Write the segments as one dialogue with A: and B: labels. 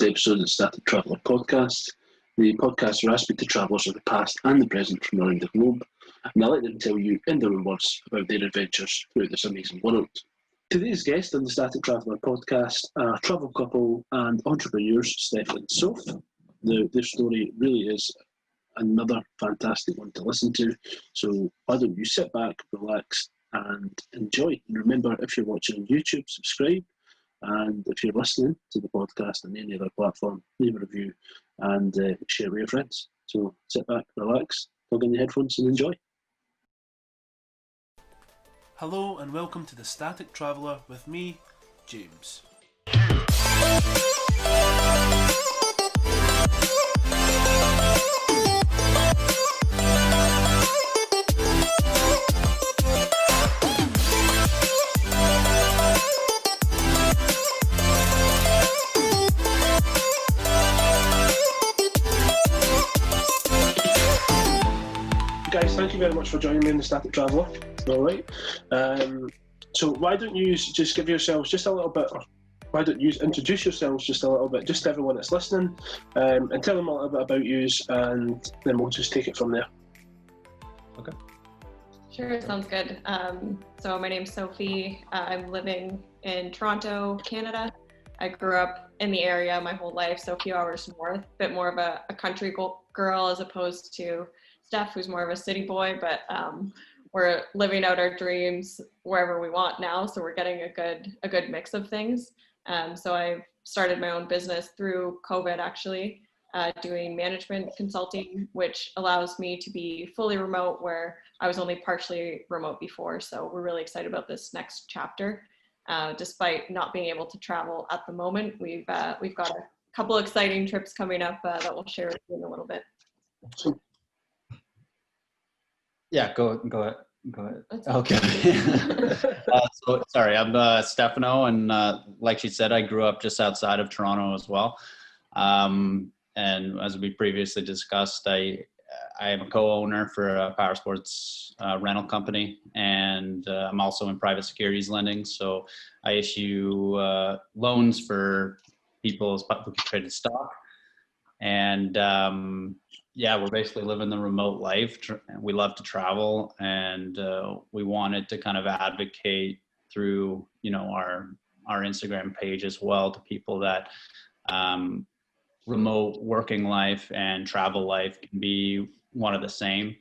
A: latest episode of the Static Traveller podcast. The podcast are aspect to travellers of the past and the present from around the globe, and I let them tell you in their own words about their adventures through this amazing world. Today's guest on the Static Traveller podcast are travel couple and entrepreneurs Stef&Soph. Their story really is another fantastic one to listen to, so why don't you sit back, relax and enjoy. And remember, if you're watching on YouTube, subscribe. And if you're listening to the podcast on any other platform, leave a review and share with your friends. So sit back, relax, plug in the headphones and enjoy.
B: Hello and welcome to the Static Traveller with me, James. Guys, thank you very much for joining me in the Static Traveller. All right. So why don't you just give yourselves just a little bit, or why don't you introduce yourselves just a little bit, just to everyone that's listening, and tell them a little bit about you, and then we'll just take it from there.
C: Okay.
D: Sure, sounds good. So my name's Sophie. I'm living in Toronto, Canada. I grew up in the area my whole life, so a few hours north, a bit more of a country girl as opposed to Steph, who's more of a city boy, but we're living out our dreams wherever we want now, so we're getting a good mix of things. So I've started my own business through COVID, actually, doing management consulting, which allows me to be fully remote, where I was only partially remote before. So we're really excited about this next chapter. Despite not being able to travel at the moment, we've got a couple exciting trips coming up that we'll share with you in a little bit.
C: Yeah, go ahead. Okay. So sorry, I'm Stefano, and like she said, I grew up just outside of Toronto as well. And as we previously discussed, I am a co-owner for a power sports rental company, and I'm also in private securities lending. So I issue loans for people's publicly traded stock. And yeah, we're basically living the remote life. We love to travel, and we wanted to kind of advocate through, our Instagram page as well to people that remote working life and travel life can be one of the same.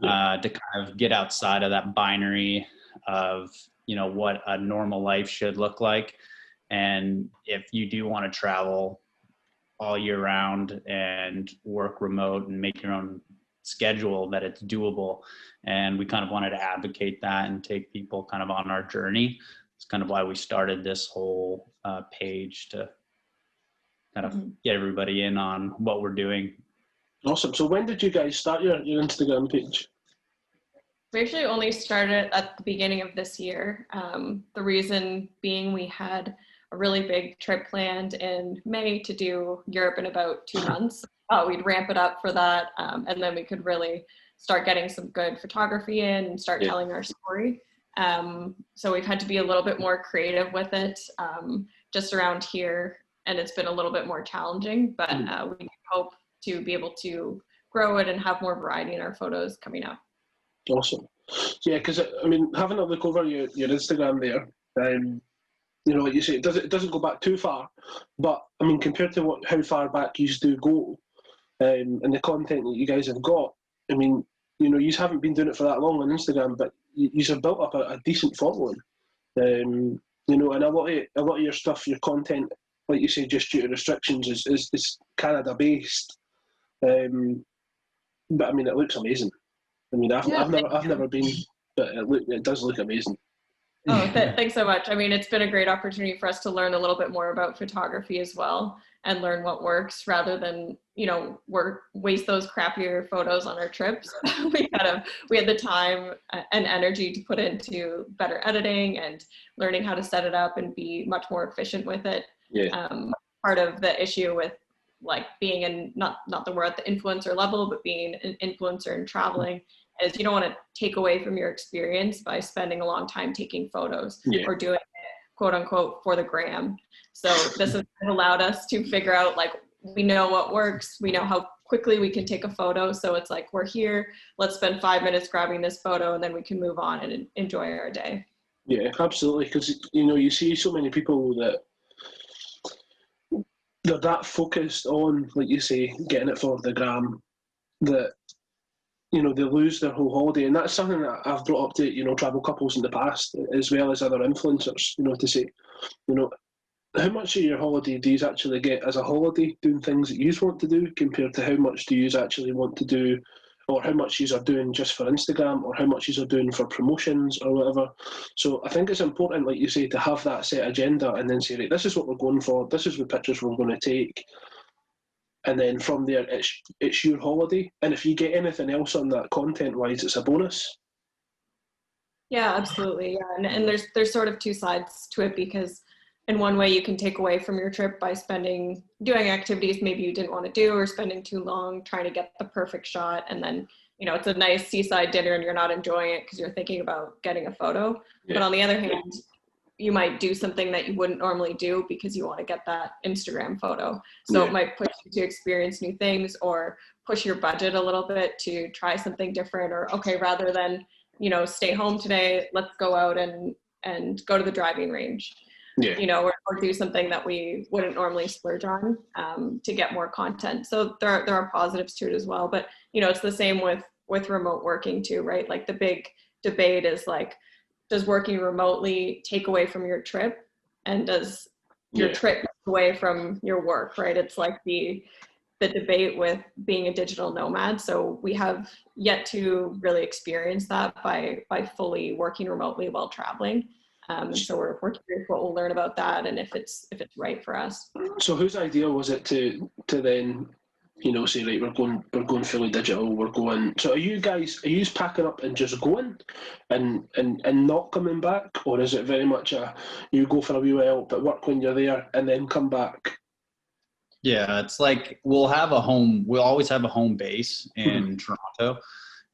C: To kind of get outside of that binary of, what a normal life should look like. And if you do want to travel all year round and work remote and make your own schedule, that it's doable. And we kind of wanted to advocate that and take people kind of on our journey. It's kind of why we started this whole page, to kind of get everybody in on what we're doing.
A: Awesome. So when did you guys start your Instagram page?
D: We actually only started at the beginning of this year. The reason being, we had a really big trip planned in May to do Europe in about 2 months. We'd ramp it up for that, and then we could really start getting some good photography in and start telling our story. So we've had to be a little bit more creative with it just around here, and it's been a little bit more challenging, but we hope to be able to grow it and have more variety in our photos coming up.
A: Awesome. Yeah, because having a look over your Instagram there, like you say, it doesn't go back too far, but compared to how far back you do go, and the content that you guys have got, you haven't been doing it for that long on Instagram, but you have built up a decent following, and a lot of your stuff, your content, like you say, just due to restrictions, is Canada based, but it looks amazing. I've never been, but it does look amazing.
D: Oh, thanks so much. It's been a great opportunity for us to learn a little bit more about photography as well, and learn what works rather than, waste those crappier photos on our trips. We had the time and energy to put into better editing and learning how to set it up and be much more efficient with it.
A: Yeah.
D: Part of the issue with being in, not that we're at the influencer level, but being an influencer and traveling, is you don't want to take away from your experience by spending a long time taking photos or doing it quote unquote for the gram. So this has allowed us to figure out, like, we know what works, we know how quickly we can take a photo. So it's like, we're here, let's spend 5 minutes grabbing this photo, and then we can move on and enjoy our day.
B: Yeah, absolutely. Because, you see so many people that they're that focused on, like you say, getting it for the gram, that, they lose their whole holiday. And that's something that I've brought up to, travel couples in the past, as well as other influencers, to say, how much of your holiday do you actually get as a holiday doing things that you want to do, compared to how much do you actually want to do, or how much you are doing just for Instagram, or how much you are doing for promotions or whatever. So I think it's important, like you say, to have that set agenda and then say, right, this is what we're going for, this is the pictures we're going to take. And then from there, it's your holiday. And if you get anything else on that content-wise, it's a bonus.
D: Yeah, absolutely. Yeah. And there's sort of two sides to it, because in one way you can take away from your trip by doing activities maybe you didn't want to do, or spending too long trying to get the perfect shot. And then, it's a nice seaside dinner and you're not enjoying it because you're thinking about getting a photo. Yeah. But on the other hand, you might do something that you wouldn't normally do because you want to get that Instagram photo. So It might push you to experience new things, or push your budget a little bit to try something different, or, okay, rather than, stay home today, let's go out and go to the driving range. Yeah. Or do something that we wouldn't normally splurge on to get more content. So there are positives to it as well. But, it's the same with remote working too, right? Like, the big debate is like, does working remotely take away from your trip, and does your trip take away from your work, right? It's like the debate with being a digital nomad. So we have yet to really experience that by fully working remotely while traveling. So we're curious what we'll learn about that, and if it's right for us.
B: So whose idea was it to then, say, right, we're going fully digital, we're going. So are you packing up and just going and not coming back, or is it very much you go for a wee while but work when you're there and then come back?
C: Yeah, it's like we'll always have a home base in Toronto,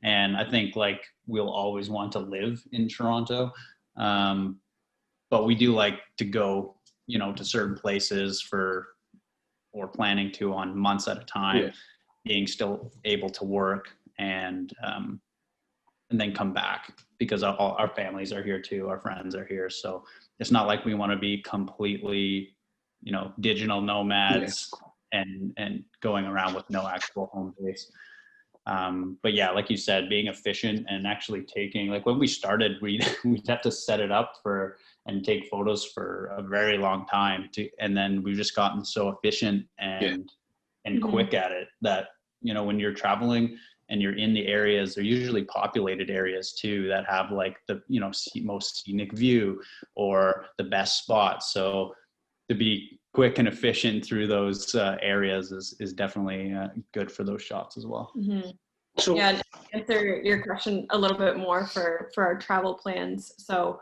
C: and I think like we'll always want to live in Toronto. But we do like to go, to certain places or planning to on months at a time, being still able to work and then come back, because our families are here too, our friends are here. So it's not like we want to be completely, digital nomads and going around with no actual home base. But yeah, like you said, being efficient and actually taking, like when we started, we'd have to set it up and take photos for a very long time and then we've just gotten so efficient and quick at it that, when you're traveling and you're in the areas, they're usually populated areas too, that have like the, most scenic view or the best spots. So to be quick and efficient through those areas is definitely good for those shots as well.
D: Mm-hmm. So yeah, to answer your question a little bit more for our travel plans. So,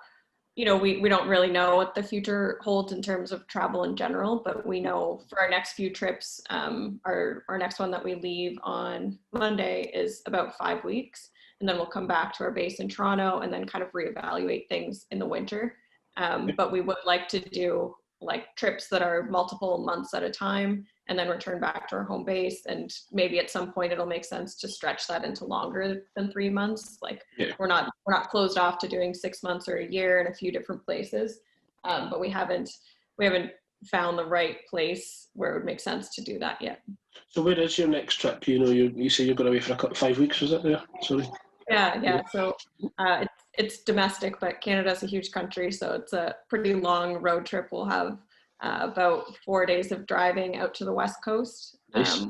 D: we don't really know what the future holds in terms of travel in general, but we know for our next few trips, our next one that we leave on Monday is about 5 weeks, and then we'll come back to our base in Toronto and then kind of reevaluate things in the winter. But we would like to do like trips that are multiple months at a time and then return back to our home base. And maybe at some point it'll make sense to stretch that into longer than 3 months. Like we're not closed off to doing 6 months or a year in a few different places. But we haven't found the right place where it would make sense to do that yet.
B: So where is your next trip? You say you're going away for 5 weeks, was it there? Sorry.
D: Yeah. So it's domestic, but Canada's a huge country, so it's a pretty long road trip. We'll have about 4 days of driving out to the West Coast,
B: nice.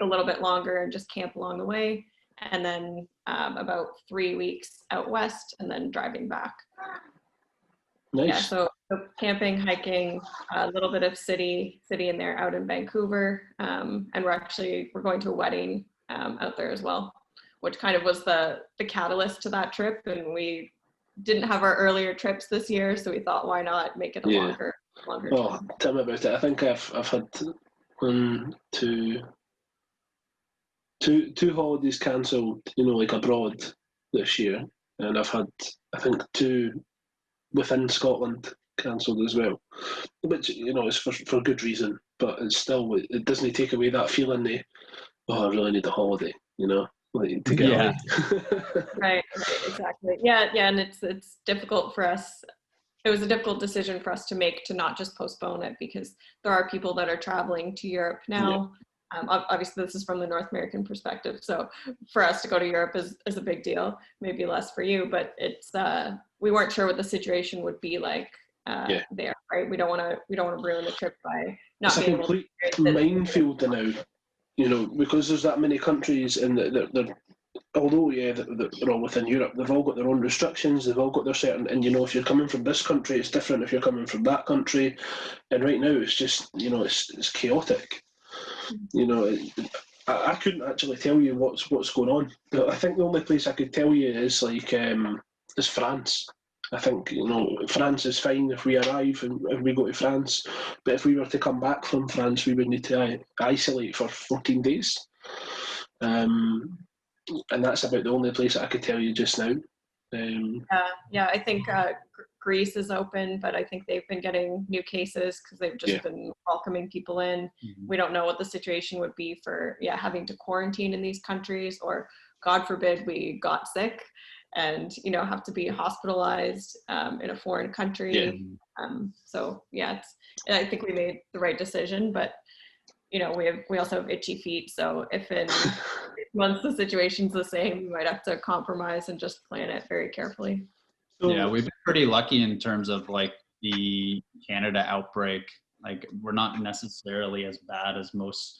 D: A little bit longer and just camp along the way, and then about 3 weeks out west and then driving back.
B: Nice.
D: Yeah, so camping, hiking, a little bit of city in there out in Vancouver, and we're going to a wedding out there as well, which kind of was the catalyst to that trip. And we didn't have our earlier trips this year, so we thought, why not make it a longer
B: trip. Tell me about it. I think I've had two holidays cancelled, like abroad this year, and I've had, I think, 2 within Scotland cancelled as well. Which, you know, it's for good reason, but it's still, it doesn't take away that feeling that, oh, I really need a holiday, you know, like to get away.
D: Right, exactly. Yeah, and it's difficult for us. It was a difficult decision for us to make, to not just postpone it, because there are people that are traveling to Europe now. Obviously, this is from the North American perspective, so for us to go to Europe is a big deal. Maybe less for you, but it's we weren't sure what the situation would be like there. Right? We don't want to ruin the trip by not being able to.
B: It's a complete minefield now, you know, because there's that many countries, and they're although they're all within Europe, they've all got their own restrictions. They've all got their certain, and you know, if you're coming from this country, it's different if you're coming from that country. And right now, it's just, you know, it's chaotic. You know, I couldn't actually tell you what's going on. But I think the only place I could tell you is like is France. I think, you know, France is fine if we arrive and if we go to France, but if we were to come back from France, we would need to isolate for 14 days. And that's about the only place that I could tell you just now.
D: I think Greece is open, but I think they've been getting new cases because they've just been welcoming people in. We don't know what the situation would be for having to quarantine in these countries, or God forbid we got sick and, you know, have to be hospitalized in a foreign country. I think we made the right decision, but you know, we also have itchy feet, so if once the situation's the same, we might have to compromise and just plan it very carefully.
C: Yeah, we've been pretty lucky in terms of like the Canada outbreak. Like, we're not necessarily as bad as most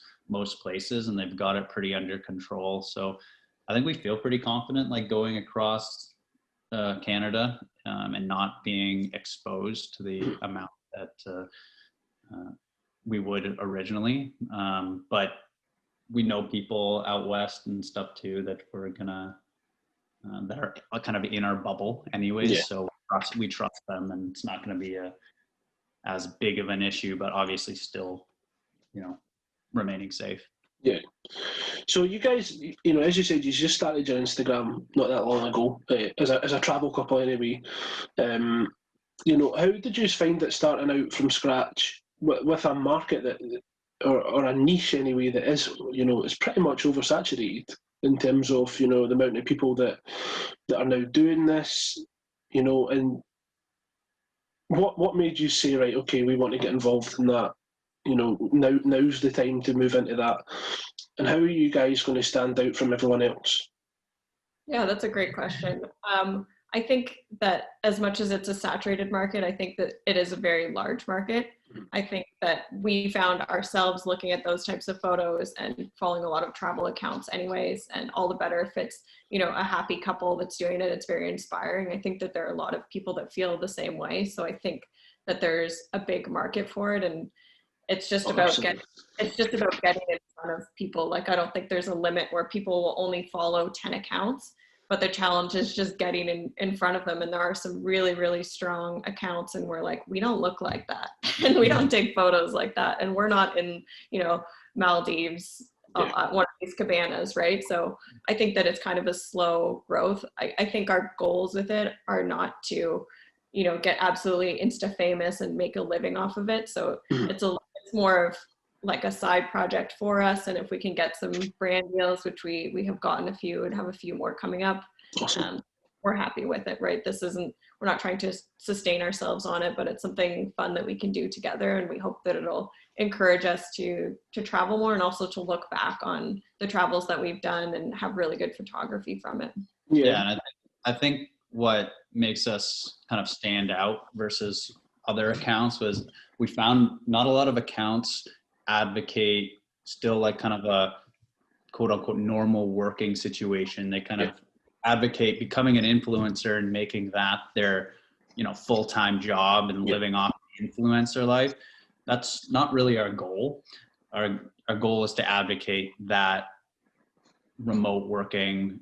C: places, and they've got it pretty under control. So I think we feel pretty confident, like going across Canada and not being exposed to the amount that we would originally. But we know people out west and stuff too that we're gonna that are kind of in our bubble anyways. So we trust them, and it's not going to be as big of an issue, but obviously still, you know, remaining safe.
B: Yeah. So you guys, you know, as you said, you just started your Instagram not that long ago, as a travel couple anyway. You know, how did you find it starting out from scratch with a market that, or a niche anyway, that is, you know, is pretty much oversaturated in terms of, you know, the amount of people that are now doing this, you know, and what made you say, right, okay, we want to get involved in that, you know, now's the time to move into that, and how are you guys going to stand out from everyone else?
D: Yeah, that's a great question. I think that as much as it's a saturated market, I think that it is a very large market. I think that we found ourselves looking at those types of photos and following a lot of travel accounts anyways, and all the better if it's, you know, a happy couple that's doing it. It's very inspiring. I think that there are a lot of people that feel the same way. So I think that there's a big market for it, and it's just about getting in front of people. Like, I don't think there's a limit where people will only follow 10 accounts. But the challenge is just getting in front of them. And there are some really, really strong accounts, and we're like, we don't look like that. And we don't take photos like that. And we're not in, you know, Maldives, one of these cabanas, right? So I think that it's kind of a slow growth. I think our goals with it are not to, you know, get absolutely Insta famous and make a living off of it. So it's more of like a side project for us, and if we can get some brand deals, which we have gotten a few and have a few more coming up, we're happy with it, right? We're not trying to sustain ourselves on it, but it's something fun that we can do together, and we hope that it'll encourage us to travel more, and also to look back on the travels that we've done and have really good photography from it.
C: And I think what makes us kind of stand out versus other accounts was we found not a lot of accounts advocate still like kind of a quote unquote normal working situation. They kind of advocate becoming an influencer and making that their, you know, full-time job and living off the influencer life. That's not really our goal. Our goal is to advocate that remote working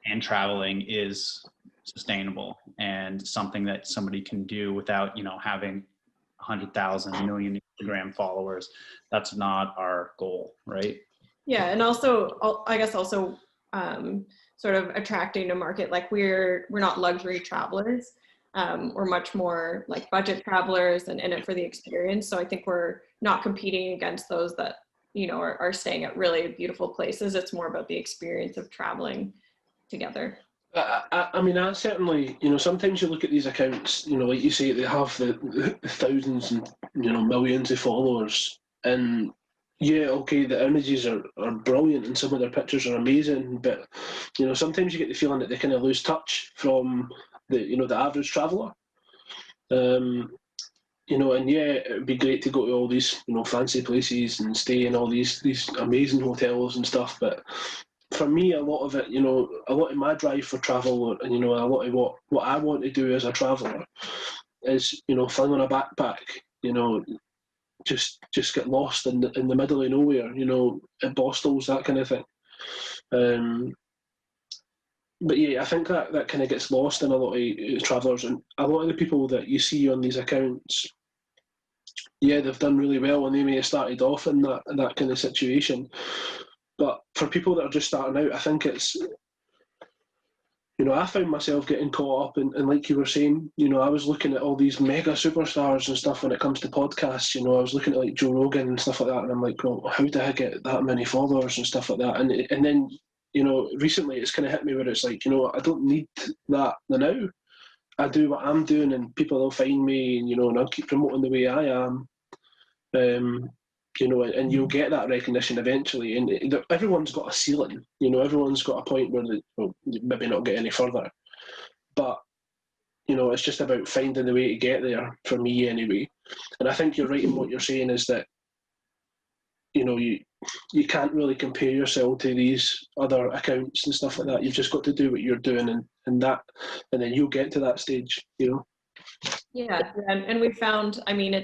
C: and traveling is sustainable and something that somebody can do without, you know, having 100,000 million Instagram followers. That's not our goal, right?
D: Yeah, and also, I guess also sort of attracting a market. Like we're not luxury travelers. We're much more like budget travelers and in it for the experience. So I think we're not competing against those that, you know, are staying at really beautiful places. It's more about the experience of traveling together.
B: I mean, I certainly, you know, sometimes you look at these accounts, you know, like you say, they have the thousands and, you know, millions of followers. And yeah, okay, the images are brilliant and some of their pictures are amazing. But, you know, sometimes you get the feeling that they kind of lose touch from the, you know, the average traveller. You know, and yeah, it would be great to go to all these, you know, fancy places and stay in all these amazing hotels and stuff. But for me, a lot of it, you know, a lot of my drive for travel, and you know, a lot of what I want to do as a traveller is, you know, fling on a backpack, you know, just get lost in the middle of nowhere, you know, at Bostels, that kind of thing. But yeah, I think that kind of gets lost in a lot of travellers, and a lot of the people that you see on these accounts, yeah, they've done really well and they may have started off in that kind of situation. But for people that are just starting out, I think it's, you know, I found myself getting caught up in like you were saying, you know, I was looking at all these mega superstars and stuff when it comes to podcasts, you know, I was looking at like Joe Rogan and stuff like that, and I'm like, well, how did I get that many followers and stuff like that? And then, you know, recently it's kind of hit me where it's like, you know, I don't need that now. I do what I'm doing and people will find me, and, you know, and I'll keep promoting the way I am. You know, and you'll get that recognition eventually. And everyone's got a ceiling. You know, everyone's got a point where they maybe not get any further. But, you know, it's just about finding the way to get there, for me anyway. And I think you're right in what you're saying is that, you know, you can't really compare yourself to these other accounts and stuff like that. You've just got to do what you're doing and then you'll get to that stage, you know.
D: Yeah, and we found, I mean,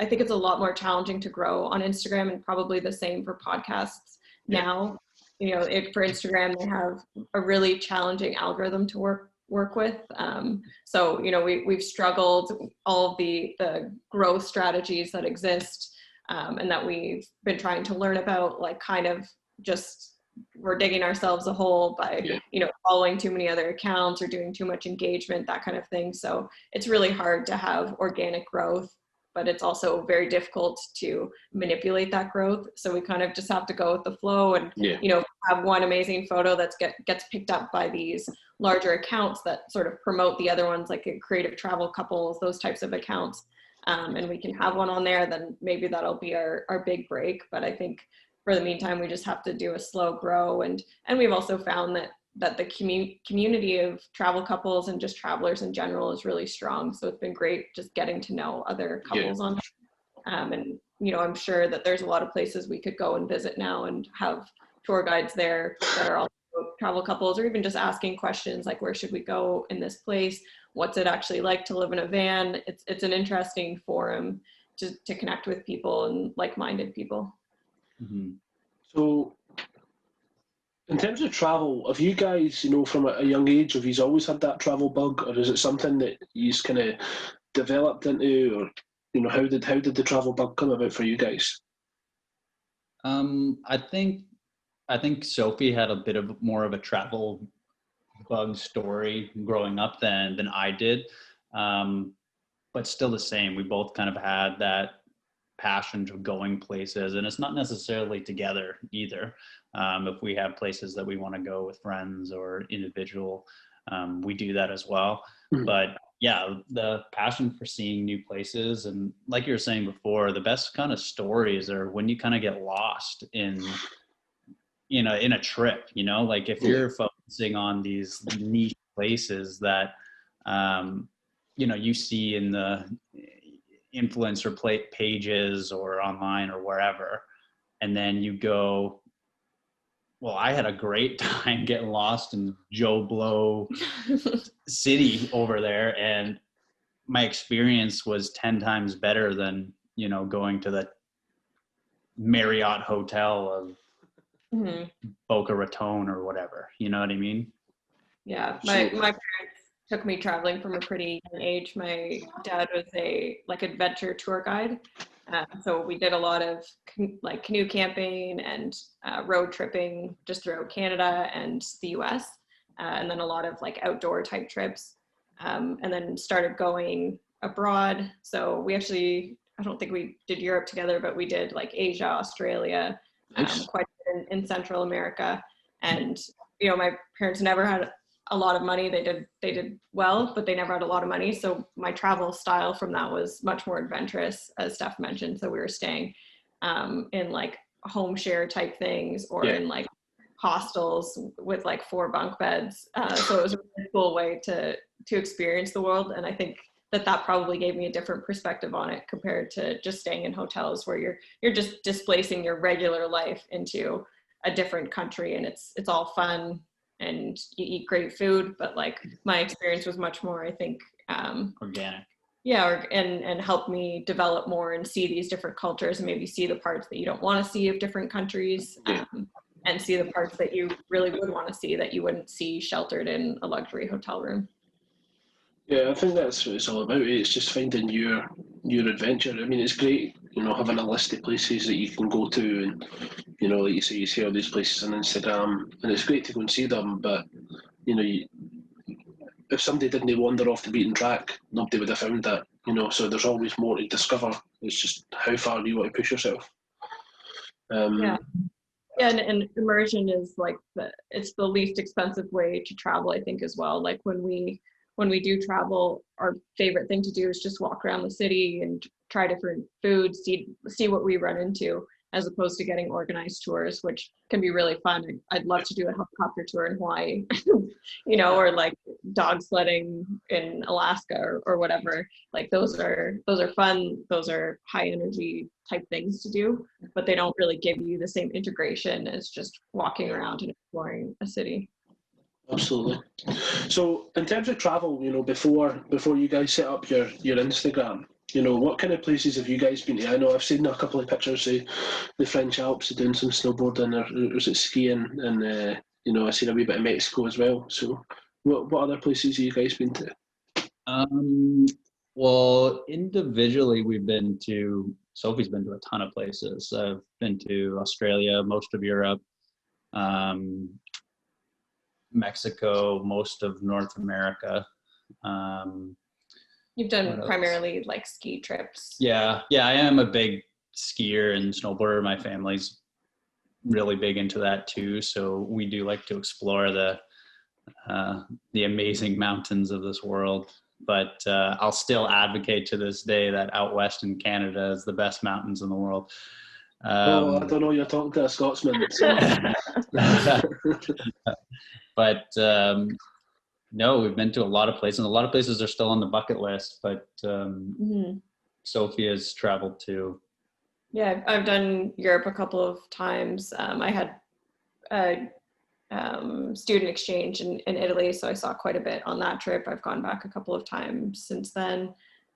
D: I think it's a lot more challenging to grow on Instagram, and probably the same for podcasts now. You know, for Instagram, they have a really challenging algorithm to work with. So, you know, we've struggled, all of the growth strategies that exist, and that we've been trying to learn about, like, kind of just, we're digging ourselves a hole by, you know, following too many other accounts or doing too much engagement, that kind of thing. So it's really hard to have organic growth, but it's also very difficult to manipulate that growth. So we kind of just have to go with the flow and, you know, have one amazing photo that gets picked up by these larger accounts that sort of promote the other ones, like Creative Travel Couples, those types of accounts. And we can have one on there, then maybe that'll be our big break. But I think for the meantime, we just have to do a slow grow. And we've also found that the community of travel couples and just travelers in general is really strong. So it's been great just getting to know other couples on there. And, you know, I'm sure that there's a lot of places we could go and visit now and have tour guides there that are also travel couples, or even just asking questions like, where should we go in this place? What's it actually like to live in a van? It's an interesting forum to connect with people and like-minded people.
C: Mm-hmm.
B: So, in terms of travel, have you guys, you know, from a young age, have you always had that travel bug, or is it something that you've kind of developed into, or, you know, how did the travel bug come about for you guys?
C: I think Sophie had a bit of more of a travel bug story growing up than I did, but still the same. We both kind of had that passion to going places, and it's not necessarily together either. If we have places that we want to go with friends or individual, we do that as well. Mm-hmm. But yeah, the passion for seeing new places, and like you were saying before, the best kind of stories are when you kind of get lost in a trip, you know, like if you're focusing on these niche places that, you know, you see in the influencer pages or online or wherever, and then you go, well, I had a great time getting lost in Joe Blow city over there, and my experience was 10 times better than, you know, going to the Marriott hotel of Boca Raton or whatever, you know what I mean?
D: Yeah, my parents took me traveling from a pretty young age. My dad was a adventure tour guide, so we did a lot of canoe camping and road tripping just throughout Canada and the US, and then a lot of outdoor type trips. and then started going abroad. So we actually, I don't think we did Europe together, but we did like Asia, Australia,
A: Nice.
D: quite a bit in Central America. And, you know, my parents never had a lot of money. They did well, but they never had a lot of money. So my travel style from that was much more adventurous, as Steph mentioned. So we were staying in like home share type things, or in like hostels with like 4 bunk beds. So it was a really cool way to experience the world. And I think that probably gave me a different perspective on it compared to just staying in hotels where you're just displacing your regular life into a different country, and it's all fun and you eat great food, but like my experience was much more, I think,
C: Organic.
D: Yeah, and help me develop more and see these different cultures, and maybe see the parts that you don't want to see of different countries, and see the parts that you really would want to see that you wouldn't see sheltered in a luxury hotel room.
B: Yeah, I think that's what it's all about. It's just finding your adventure. I mean, it's great, you know, having a list of places that you can go to, and you know, like you say, you see all these places on Instagram, and it's great to go and see them. But you know, if somebody didn't wander off the beaten track, nobody would have found that. You know, so there's always more to discover. It's just how far you want to push yourself.
D: Yeah, and immersion is like it's the least expensive way to travel, I think, as well. Like when we do travel, our favorite thing to do is just walk around the city and try different foods, see what we run into, as opposed to getting organized tours, which can be really fun. I'd love to do a helicopter tour in Hawaii, you know, or like dog sledding in Alaska or whatever. Like those are fun. Those are high energy type things to do, but they don't really give you the same integration as just walking around and exploring a city.
B: Absolutely. So, in terms of travel, you know, before you guys set up your Instagram, you know, what kind of places have you guys been to? I know I've seen a couple of pictures of the French Alps, doing some snowboarding, or was it skiing, and you know, I've seen a wee bit of Mexico as well. So, what other places have you guys been to?
C: Well, individually, we've been to. Sophie's been to a ton of places. I've been to Australia, most of Europe. Mexico, most of North America.
D: You've done primarily like ski trips.
C: Yeah, I am a big skier and snowboarder. My family's really big into that too, so we do like to explore the amazing mountains of this world. But I'll still advocate to this day that out west in Canada is the best mountains in the world.
B: I don't know, you're talking to a Scotsman. So.
C: But no, we've been to a lot of places. A lot of places are still on the bucket list, but Sophie has traveled too.
D: Yeah, I've done Europe a couple of times. I had a student exchange in Italy, so I saw quite a bit on that trip. I've gone back a couple of times since then.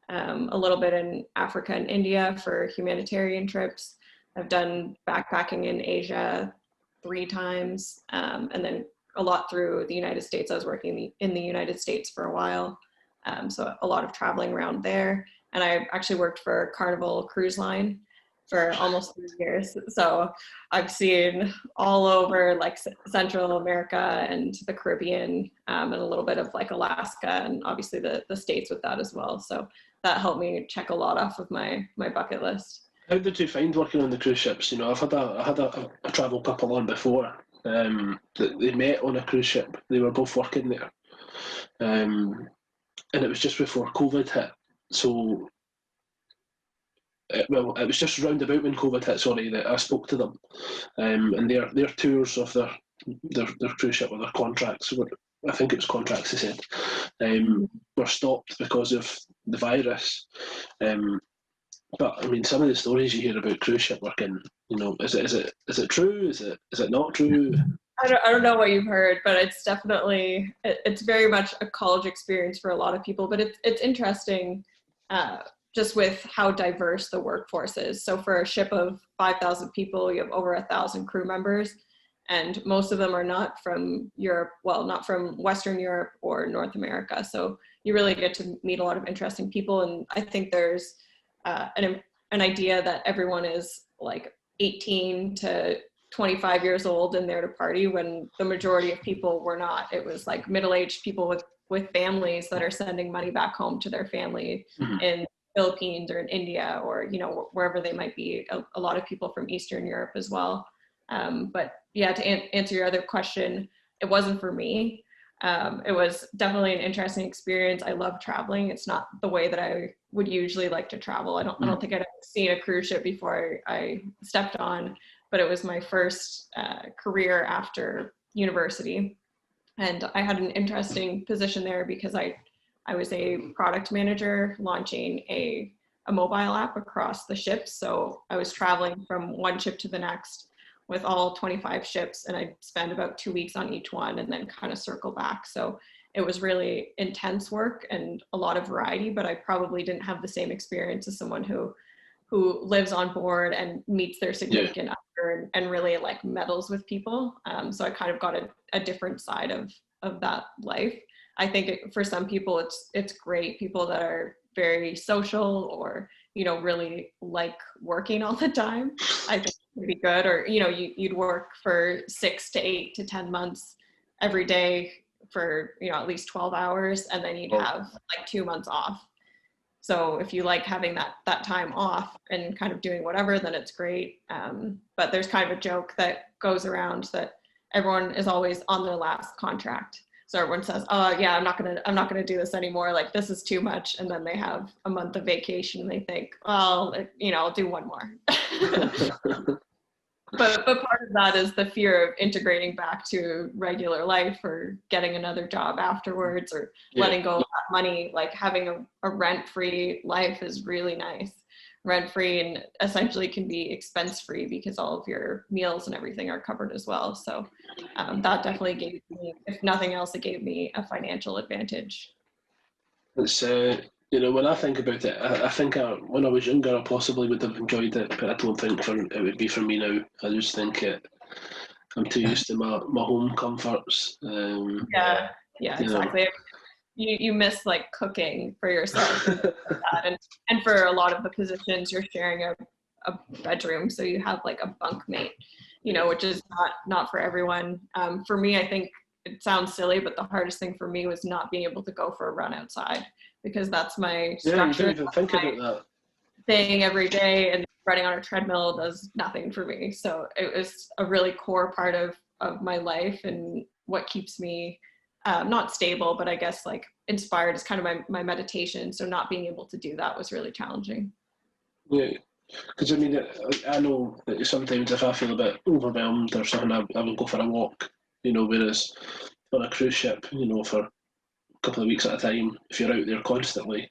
D: A little bit in Africa and India for humanitarian trips. I've done backpacking in Asia 3 times, and then a lot through the United States. I was working in the United States for a while, so a lot of traveling around there. And I actually worked for Carnival Cruise Line for almost 3 years. So I've seen all over like Central America and the Caribbean, and a little bit of like Alaska, and obviously the States with that as well. So that helped me check a lot off of my bucket list.
B: How did you find working on the cruise ships? You know, I had a travel couple on before. That they met on a cruise ship. They were both working there, and it was just before COVID hit. So, it was just round about when COVID hit. Sorry, that I spoke to them, and their tours of their cruise ship or their contracts, I think it was contracts they said, were stopped because of the virus. But I mean, some of the stories you hear about cruise ship working, you know, is it true? Is it not true?
D: I don't know what you've heard, but it's definitely, it's very much a college experience for a lot of people. But it's interesting, just with how diverse the workforce is. So for a ship of 5,000 people, you have over 1,000 crew members, and most of them are not from Europe. Well, not from Western Europe or North America. So you really get to meet a lot of interesting people, and I think there's an idea that everyone is like 18 to 25 years old and there to party, when the majority of people were not. It was like middle-aged people with with families that are sending money back home to their family in Philippines or in India or, you know, wherever they might be. A lot of people from Eastern Europe as well. But yeah, to answer your other question, it wasn't for me. It was definitely an interesting experience. I love traveling. It's not the way that I would usually like to travel. I don't think I'd seen a cruise ship before I stepped on, but it was my first career after university. And I had an interesting position there because I was a product manager launching a mobile app across the ships. So I was traveling from one ship to the next with all 25 ships, and I'd spend about 2 weeks on each one and then kind of circle back. So it was really intense work and a lot of variety, but I probably didn't have the same experience as someone who lives on board and meets their significant other and really like meddles with people. So I kind of got a different side of that life. I think for some people it's great. People that are very social or, you know, really like working all the time, I think it would be good. Or, you know, you'd work for 6 to 8 to 10 months every day for, you know, at least 12 hours, and then you'd have like 2 months off. So if you like having that time off and kind of doing whatever, then it's great. But there's kind of a joke that goes around that everyone is always on their last contract. So everyone says, "Oh yeah, I'm not gonna do this anymore. Like this is too much." And then they have a month of vacation and they think, "Well, you know, I'll do one more." But part of that is the fear of integrating back to regular life or getting another job afterwards or letting go of that money. Like having a rent-free life is really nice. Rent-free and essentially can be expense-free because all of your meals and everything are covered as well. So that definitely gave me, if nothing else, it gave me a financial advantage.
B: It's, you know, when I think about it, I think when I was younger, I possibly would have enjoyed it, but I don't think it would be for me now. I just think I'm too used to my home comforts.
D: Yeah, exactly. You miss like cooking for yourself and for a lot of the positions you're sharing a bedroom, so you have like a bunkmate, you know, which is not for everyone. For me, I think it sounds silly, but the hardest thing for me was not being able to go for a run outside, because that's my structure.
B: Yeah, you don't even think about that.
D: Thing every day, and running on a treadmill does nothing for me. So it was a really core part of my life and what keeps me not stable, but I guess like inspired is kind of my meditation. So not being able to do that was really challenging.
B: Yeah, because I mean, I know that sometimes if I feel a bit overwhelmed or something, I will go for a walk, you know, whereas on a cruise ship, you know, for a couple of weeks at a time, if you're out there constantly,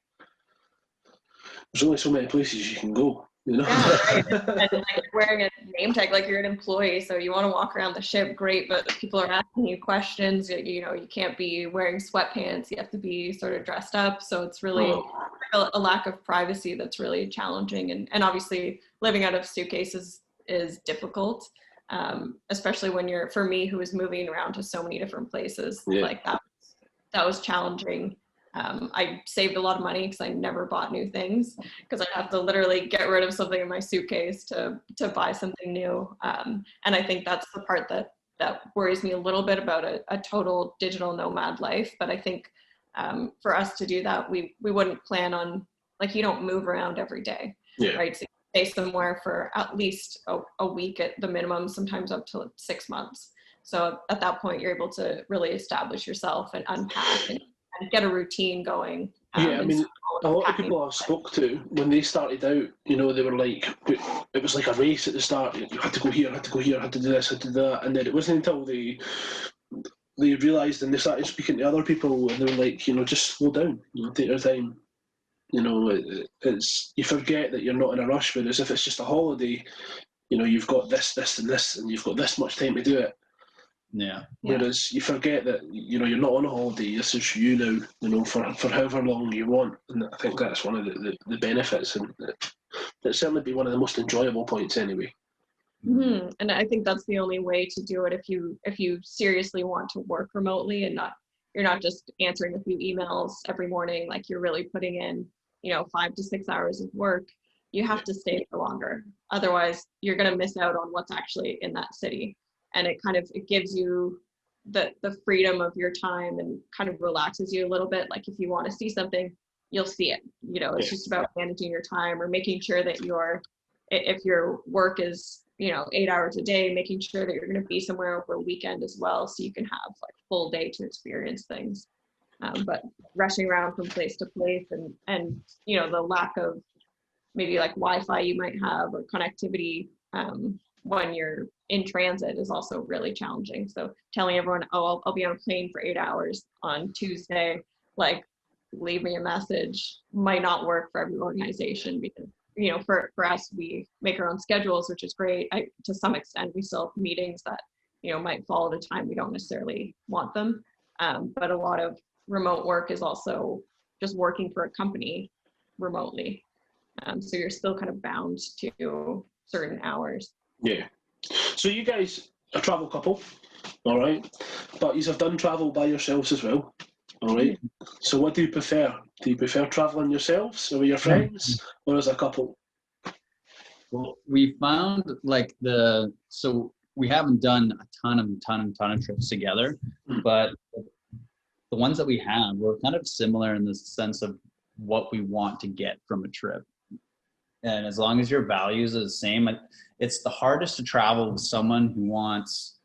B: there's only so many places you can go, you know.
D: Yeah, right. And like wearing a name tag, like you're an employee, so you want to walk around the ship, great, but people are asking you questions. You know, you can't be wearing sweatpants. You have to be sort of dressed up. So it's really a lack of privacy that's really challenging. And obviously living out of suitcases is difficult, especially when for me, who is moving around to so many different places, like that was challenging. I saved a lot of money because I never bought new things, because I'd have to literally get rid of something in my suitcase to buy something new. And I think that's the part that worries me a little bit about a total digital nomad life. But I think for us to do that, we wouldn't plan on, like, you don't move around every day, right? So you stay somewhere for at least a week at the minimum, sometimes up to 6 months. So at that point, you're able to really establish yourself and unpack and get a routine going.
B: Yeah, I mean, a lot of people I've spoke to, when they started out, you know, they were like, it was like a race at the start. You had to go here, had to go here, had to do this, had to do that. And then it wasn't until they realised and they started speaking to other people and they were like, you know, just slow down, you know, take your time. You know, it's you forget that you're not in a rush, whereas if it's just a holiday, you know, you've got this, and this, and you've got this much time to do it.
C: Yeah.
B: Whereas you forget that, you know, you're not on a holiday. This is you now, you know, for however long you want. And I think that's one of the benefits, and it'd certainly be one of the most enjoyable points anyway.
D: Mm-hmm. And I think that's the only way to do it if you seriously want to work remotely and you're not just answering a few emails every morning. Like you're really putting in, you know, 5 to 6 hours of work. You have to stay for longer. Otherwise, you're going to miss out on what's actually in that city. And it gives you the freedom of your time and kind of relaxes you a little bit. Like if you want to see something, you'll see it. You know, it's just about managing your time or making sure that if your work is, 8 hours a day, making sure that you're going to be somewhere over a weekend as well, so you can have like full day to experience things. But rushing around from place to place and the lack of maybe like Wi-Fi you might have or connectivity when you're in transit is also really challenging. So telling everyone, oh, I'll be on a plane for 8 hours on Tuesday, like leave me a message, might not work for every organization, because for us, we make our own schedules, which is great. To some extent, we still have meetings that might fall at a time we don't necessarily want them, but a lot of remote work is also just working for a company remotely, so you're still kind of bound to certain hours.
B: Yeah. So you guys are a travel couple, all right, but you have done travel by yourselves as well, all right. So what do you prefer? Do you prefer traveling yourselves or with your friends, or as a couple?
C: Well, we found so we haven't done a ton of trips together, but the ones that we have, we're kind of similar in the sense of what we want to get from a trip. And as long as your values are the same, it's the hardest to travel with someone who wants,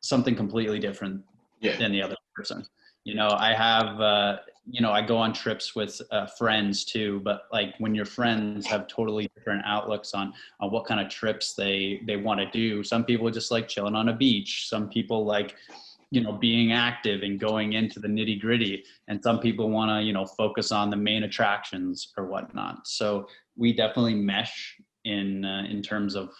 C: something completely different than the other person. I have, I go on trips with friends too, but like when your friends have totally different outlooks on what kind of trips they want to do. Some people just like chilling on a beach. Some people like, being active and going into the nitty gritty. And some people want to, focus on the main attractions or whatnot. So we definitely mesh in terms of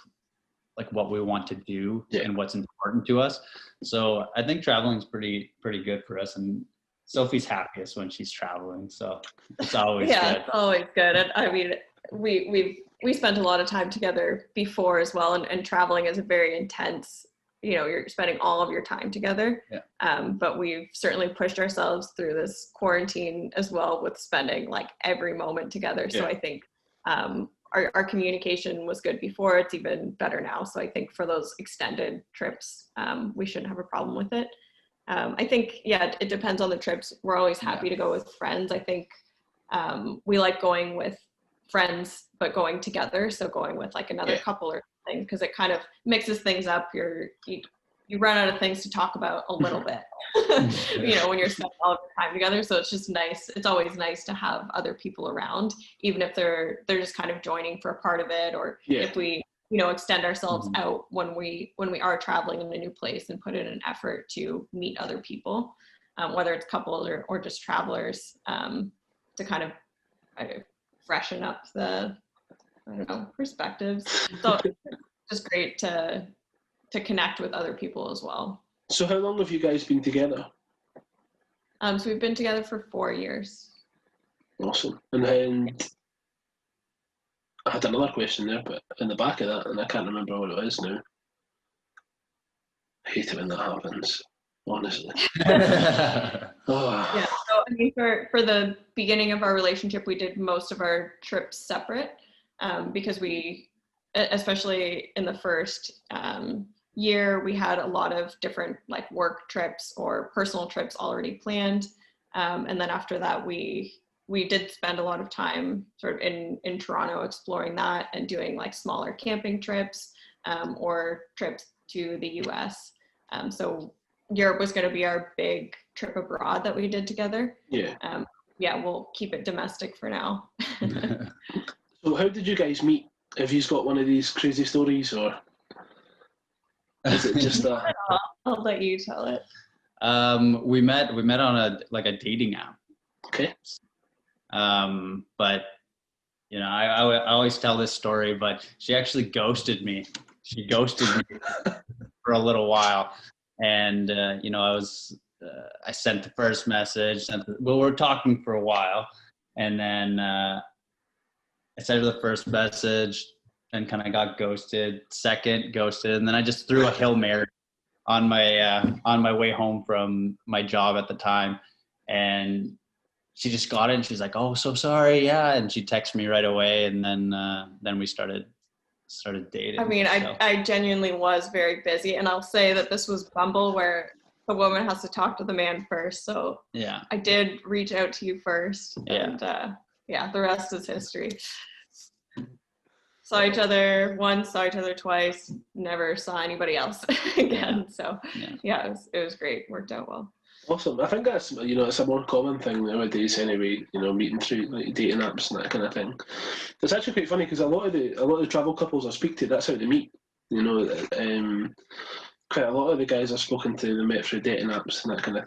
C: like what we want to do and what's important to us. So I think traveling is pretty good for us. And Sophie's happiest when she's traveling. So it's always good.
D: It's always good. And I mean, we spent a lot of time together before as well. And traveling is a very intense, you're spending all of your time together. But we've certainly pushed ourselves through this quarantine as well with spending like every moment together. So I think our communication was good before. It's even better now. So I think for those extended trips, we shouldn't have a problem with it. I think, it depends on the trips. We're always happy to go with friends. I think we like going with friends, but going together. So going with like another couple or something, because it kind of mixes things up. You run out of things to talk about a little bit, when you're spending all of your time together. So it's just nice. It's always nice to have other people around, even if they're just kind of joining for a part of it, or if we extend ourselves out when we are traveling in a new place and put in an effort to meet other people, whether it's couples or just travelers, to kind of freshen up the perspectives. So it's just great to connect with other people as well.
B: So how long have you guys been together?
D: So we've been together for 4 years.
B: Awesome. And then I had another question there, but in the back of that, and I can't remember what it is now. I hate it when that happens, honestly.
D: Yeah, so I mean, for the beginning of our relationship, we did most of our trips separate, because we, especially in the first year, we had a lot of different like work trips or personal trips already planned. And then after that, we did spend a lot of time sort of in Toronto exploring that and doing like smaller camping trips, or trips to the US. So Europe was going to be our big trip abroad that we did together. We'll keep it domestic for now.
B: So how did you guys meet? Have you got one of these crazy stories, or is it just a...
D: I'll let you tell it.
C: We met on a dating app.
B: Okay.
C: But I always tell this story, but she actually ghosted me. She ghosted me for a little while, and I sent the first message. We're talking for a while, and then I sent her the first message, and kind of got ghosted. Second, ghosted, and then I just threw a Hail Mary on my way home from my job at the time, and she just got it, and she's like, "Oh, so sorry, yeah," and she texted me right away, and then we started started dating.
D: I mean, I genuinely was very busy, and I'll say that this was Bumble where the woman has to talk to the man first. So
C: yeah,
D: I did reach out to you first,
C: Yeah.
D: and the rest is history. Saw each other once, saw each other twice, never saw anybody else again. So it was great, worked out well.
B: Awesome. I think that's, it's a more common thing nowadays anyway, meeting through like dating apps and that kind of thing. It's actually quite funny because a lot of the travel couples I speak to, that's how they meet. Quite a lot of the guys I've spoken to, they met through dating apps and that kind of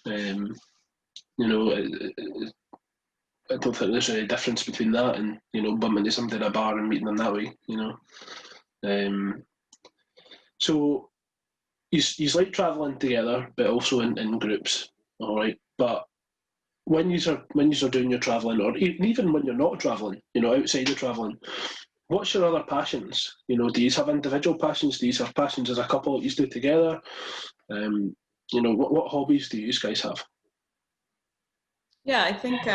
B: thing. I don't think there's any difference between that and, bumping into somebody at a bar and meeting them that way, So you like travelling together, but also in groups, all right? But when you're doing your travelling, or even when you're not travelling, outside of travelling, what's your other passions? Do you have individual passions? Do you have passions as a couple that you do together? What hobbies do you guys have?
D: Yeah, I think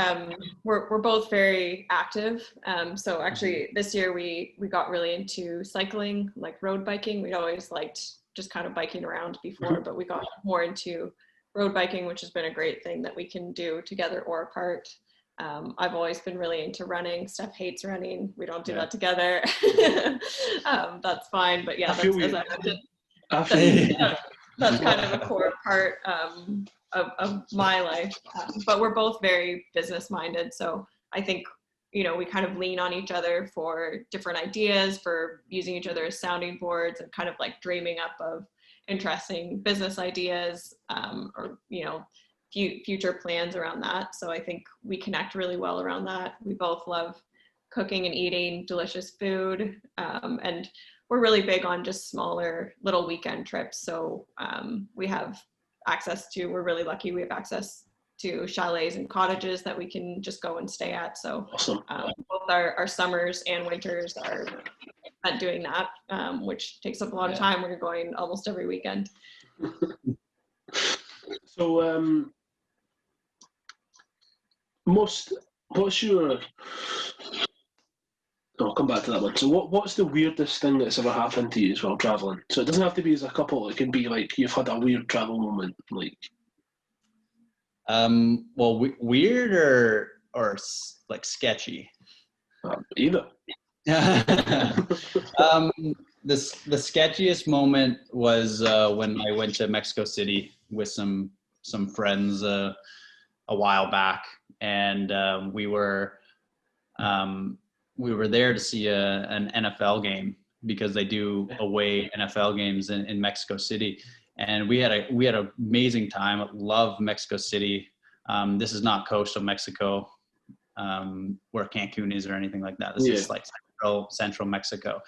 D: we're both very active. So actually this year we got really into cycling, like road biking. We'd always liked just kind of biking around before, but we got more into road biking, which has been a great thing that we can do together or apart. I've always been really into running. Steph hates running. We don't do that together. That's fine. But yeah, that's kind of a core part of my life. But we're both very business minded. So I think, we kind of lean on each other for different ideas, for using each other as sounding boards and kind of like dreaming up of interesting business ideas or, future plans around that. So I think we connect really well around that. We both love cooking and eating delicious food. And we're really big on just smaller little weekend trips. So we have we're really lucky, we have access to chalets and cottages that we can just go and stay at. So
B: awesome.
D: Both our summers and winters are spent doing that, which takes up a lot of time when you're going almost every weekend.
B: So I'll come back to that one. So what's the weirdest thing that's ever happened to you while travelling? So it doesn't have to be as a couple, it can be like you've had a weird travel moment, like
C: weird or like sketchy?
B: Either.
C: The sketchiest moment was when I went to Mexico City with some friends a while back, and we were there to see an NFL game because they do away NFL games in Mexico City. And we had an amazing time. Love Mexico City. This is not coastal Mexico, where Cancun is or anything like that. This is like central Mexico.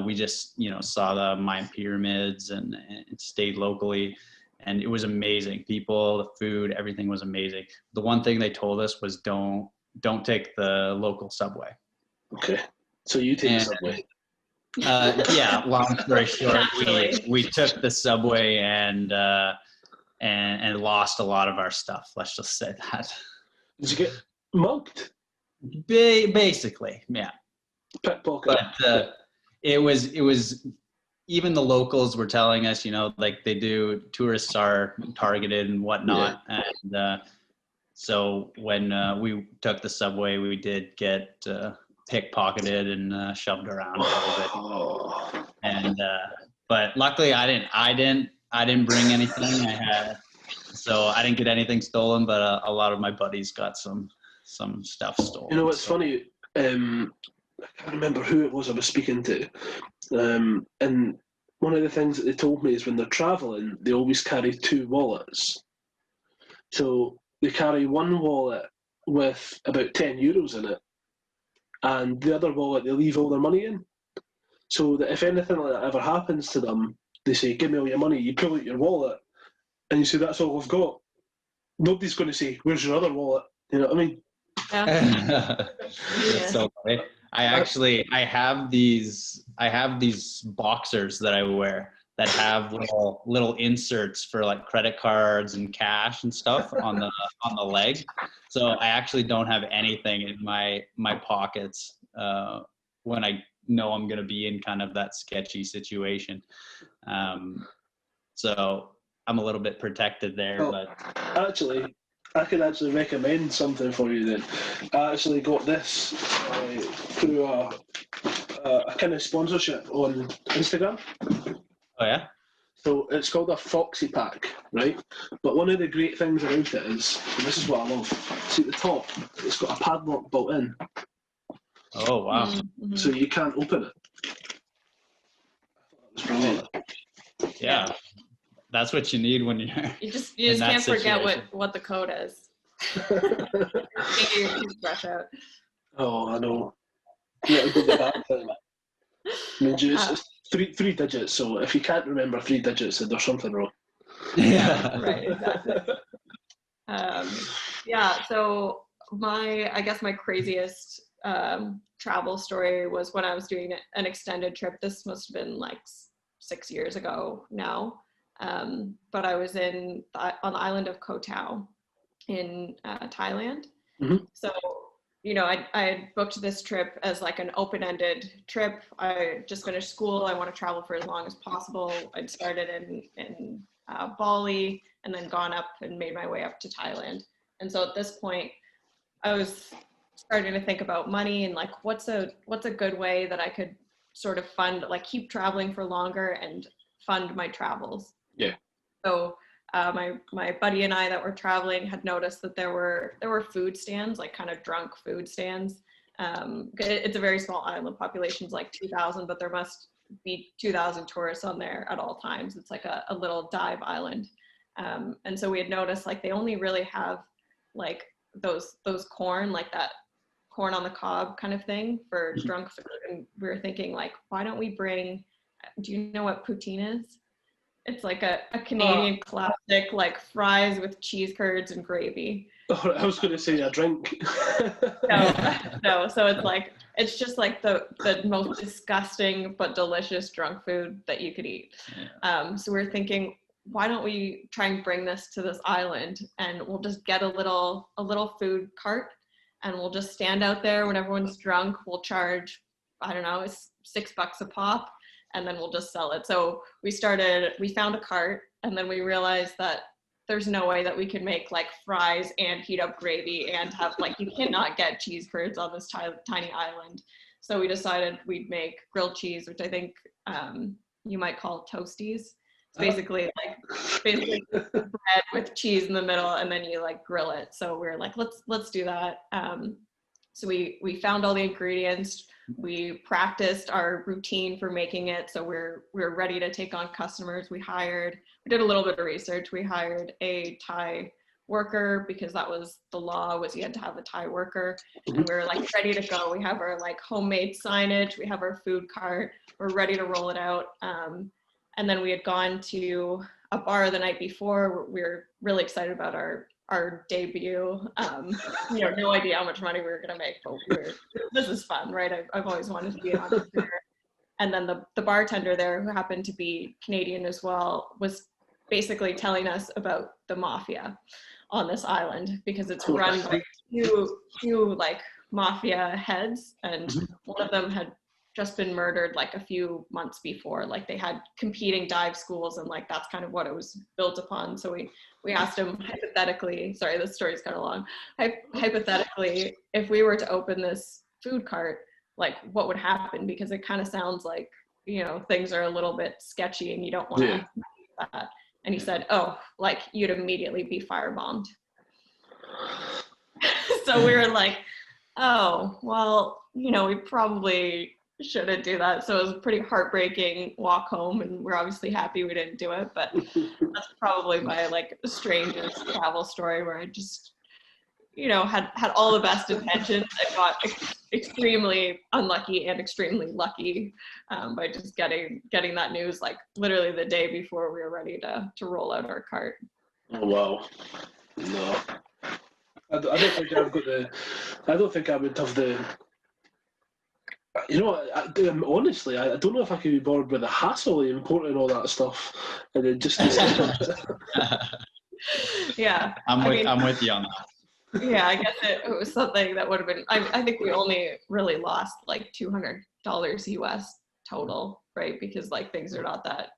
C: We just saw the Mayan pyramids and stayed locally, and it was amazing. People, the food, everything was amazing. The one thing they told us was don't take the local subway.
B: Okay, so you take the subway.
C: Long story short, we took the subway and lost a lot of our stuff. Let's just say that.
B: Did you get mugged?
C: Basically, yeah.
B: Pickpocket.
C: But it was even the locals were telling us, like they do, tourists are targeted and whatnot. And so when we took the subway, we did get pickpocketed and shoved around a little bit. And but luckily I didn't bring anything. So I didn't get anything stolen, but a lot of my buddies got some stuff stolen.
B: It's funny, I can't remember who it was I was speaking to, and one of the things that they told me is when they're traveling, they always carry two wallets. So they carry one wallet with about 10 euros in it, and the other wallet they leave all their money in. So that if anything like that ever happens to them, they say, give me all your money. You pull out your wallet, and you say, that's all I've got. Nobody's going to say, where's your other wallet? You know what I mean?
D: Yeah.
C: So funny. I have these boxers that I wear that have little inserts for like credit cards and cash and stuff on the leg. So I actually don't have anything in my pockets when I know I'm going to be in kind of that sketchy situation. So I'm a little bit protected there, but
B: actually, I can actually recommend something for you then. I actually got this through a kind of sponsorship on Instagram.
C: Oh yeah?
B: So it's called a Foxy Pack, right? But one of the great things about it is, and this is what I love, see at the top, it's got a padlock built in.
C: Oh wow.
D: Mm-hmm.
B: So you can't open it. It's brilliant.
C: Yeah. That's what you need when you're
D: You just
C: in that
D: can't
C: situation.
D: forget what the code is. Get your toothbrush out.
B: Oh, I know. Yeah, it'll be the bad thing. I mean, it's three digits, so if you can't remember 3 digits, then there's something wrong.
C: Yeah.
D: Right, exactly. Yeah, so I guess my craziest travel story was when I was doing an extended trip. This must have been like 6 years ago now. But I was on the island of Koh Tao in Thailand.
B: Mm-hmm.
D: So, I had booked this trip as like an open-ended trip. I just finished school. I want to travel for as long as possible. I'd started in Bali and then gone up and made my way up to Thailand. And so at this point, I was starting to think about money and like what's a good way that I could sort of keep traveling for longer and fund my travels.
B: Yeah.
D: So my buddy and I that were traveling had noticed that there were food stands, like kind of drunk food stands. It's a very small island, population's like 2,000, but there must be 2,000 tourists on there at all times. It's like a little dive island. And so we had noticed like they only really have like those corn, like that corn on the cob kind of thing for drunk food. And we were thinking like, why don't we bring, do you know what poutine is? It's like a Canadian classic, like fries with cheese curds and gravy.
B: Oh, I was going to say a drink.
D: No. So it's just like the most disgusting but delicious drunk food that you could eat. Yeah. So we're thinking, why don't we try and bring this to this island, and we'll just get a little food cart, and we'll just stand out there when everyone's drunk. We'll charge, I don't know, it's $6 a pop. And then we'll just sell it. So we found a cart, and then we realized that there's no way that we could make like fries and heat up gravy and have like, you cannot get cheese curds on this tiny island. So we decided we'd make grilled cheese, which I think you might call toasties. It's basically bread with cheese in the middle, and then you like grill it. So we were like, let's do that. So we found all the ingredients. We practiced our routine for making it. So we're ready to take on customers. We did a little bit of research. We hired a Thai worker because that was the law, was you had to have a Thai worker. And we were like ready to go. We have our like homemade signage. We have our food cart. We're ready to roll it out. And then we had gone to a bar the night before. We were really excited about our debut. No idea how much money we were going to make, but this is fun, right? I've always wanted to be an entrepreneur. And then the bartender there, who happened to be Canadian as well, was basically telling us about the mafia on this island, because it's run by two like mafia heads, and one of them had just been murdered like a few months before. Like they had competing dive schools, and like that's kind of what it was built upon. So we asked him hypothetically, sorry, this story's kind of long, hypothetically, if we were to open this food cart, like what would happen? Because it kind of sounds like, things are a little bit sketchy and you don't want to do that. And he said, oh, like you'd immediately be firebombed. So we were like, oh, well, we probably shouldn't do that. So it was a pretty heartbreaking walk home, and we're obviously happy we didn't do it, but that's probably my like strangest travel story, where I just had all the best intentions and got extremely unlucky and extremely lucky by just getting that news like literally the day before we were ready to roll out our cart.
B: Oh wow. No, I don't think I've got I don't think I would have the. Honestly, I don't know if I could be bothered with the hassle of importing all that stuff, and then just.
D: Yeah,
C: I'm with you on that.
D: Yeah, I guess it was something that would have been. I think we only really lost like $200 US total, right? Because like things are not that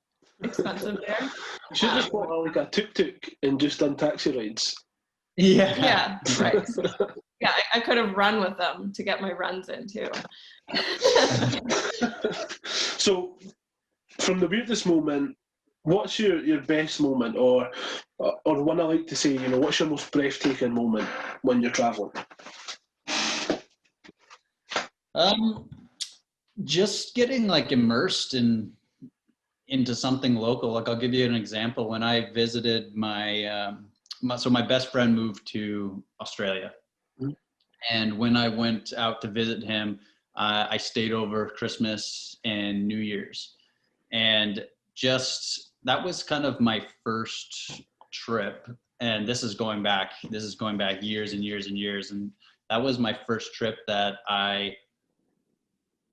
D: expensive there.
B: You should just bought like a tuk-tuk and just done taxi rides.
D: Yeah, right. Yeah, I could have run with them to get my runs in too.
B: So, from the weirdest moment, what's your best moment, or one I like to say, you know, what's your most breathtaking moment when you're traveling?
C: Just getting like immersed into something local. Like I'll give you an example. When I visited my best friend moved to Australia. Mm-hmm. And when I went out to visit him, I stayed over Christmas and New Year's. And just, that was kind of my first trip. And this is going back years and years and years. And that was my first trip that I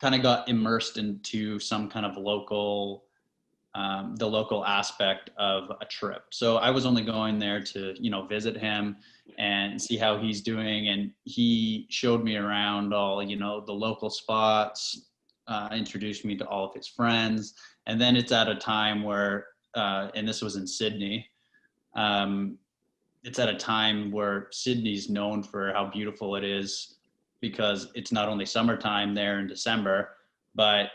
C: kind of got immersed into some kind of local, the local aspect of a trip. So I was only going there to, you know, visit him and see how he's doing. And he showed me around all, you know, the local spots, introduced me to all of his friends. And then it's at a time where, and this was in Sydney, it's at a time where Sydney's known for how beautiful it is, because it's not only summertime there in December, but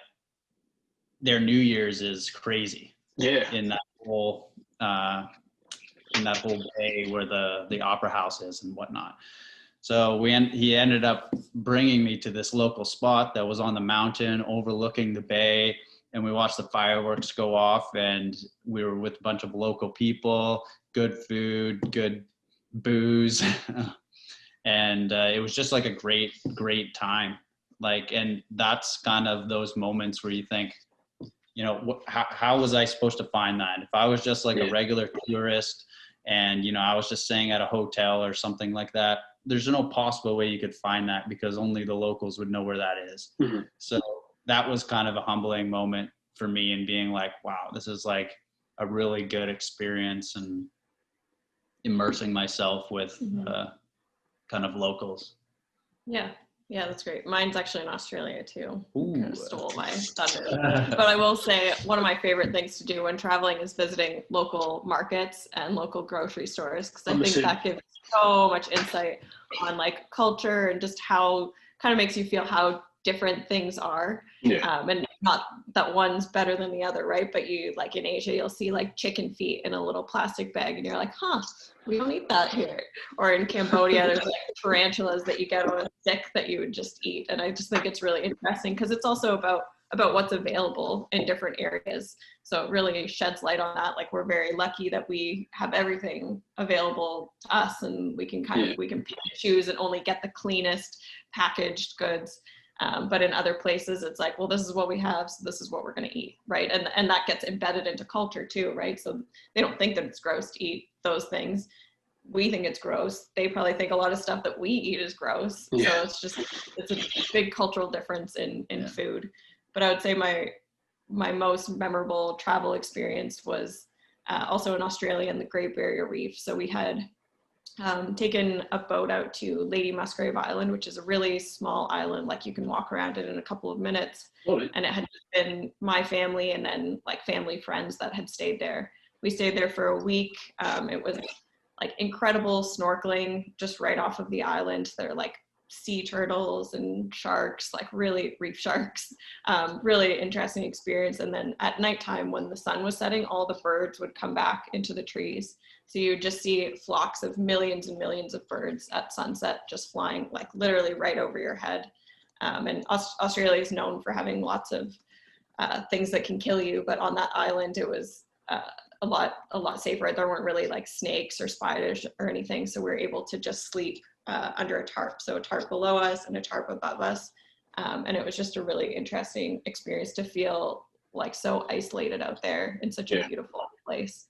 C: their New Year's is crazy.
B: Yeah.
C: In that whole bay where the opera house is and whatnot. So he ended up bringing me to this local spot that was on the mountain overlooking the bay, and we watched the fireworks go off, and we were with a bunch of local people, good food, good booze. And it was just like a great time. Like, and that's kind of those moments where you think, you know, how was I supposed to find that? If I was just like a regular tourist and, you know, I was just staying at a hotel or something like that, there's no possible way you could find that, because only the locals would know where that is. Mm-hmm. So that was kind of a humbling moment for me, and being like, wow, this is like a really good experience, and immersing myself with kind of locals.
D: Yeah, that's great. Mine's actually in Australia too. Kind of stole my thunder. But I will say one of my favorite things to do when traveling is visiting local markets and local grocery stores, because I think that gives so much insight on like culture and just how kind of makes you feel how different things are. And not that one's better than the other, right? But you, like in Asia, you'll see like chicken feet in a little plastic bag and you're like, huh, we don't eat that here. Or in Cambodia, there's like tarantulas that you get on a stick that you would just eat. And I just think it's really interesting, because it's also about what's available in different areas. So it really sheds light on that. Like, we're very lucky that we have everything available to us, and we can we can pick and choose and only get the cleanest packaged goods. But in other places, it's like, well, this is what we have, so this is what we're going to eat, right? And that gets embedded into culture too, right? So they don't think that it's gross to eat those things. We think it's gross. They probably think a lot of stuff that we eat is gross. So it's a big cultural difference in food. But I would say my most memorable travel experience was also in Australia in the Great Barrier Reef. So we had taken a boat out to Lady Musgrave Island, which is a really small island. Like, you can walk around it in a couple of minutes. And it had been my family and then like family friends that had stayed there. We stayed there for a week. It was like incredible snorkeling just right off of the island. There are like sea turtles and sharks, like really reef sharks. Really interesting experience. And then at nighttime, when the sun was setting, all the birds would come back into the trees. So you would just see flocks of millions and millions of birds at sunset, just flying like literally right over your head. And Australia is known for having lots of things that can kill you, but on that island, it was a lot safer. There weren't really like snakes or spiders or anything. So we were able to just sleep under a tarp. So a tarp below us and a tarp above us. And it was just a really interesting experience to feel like so isolated out there in such a beautiful place.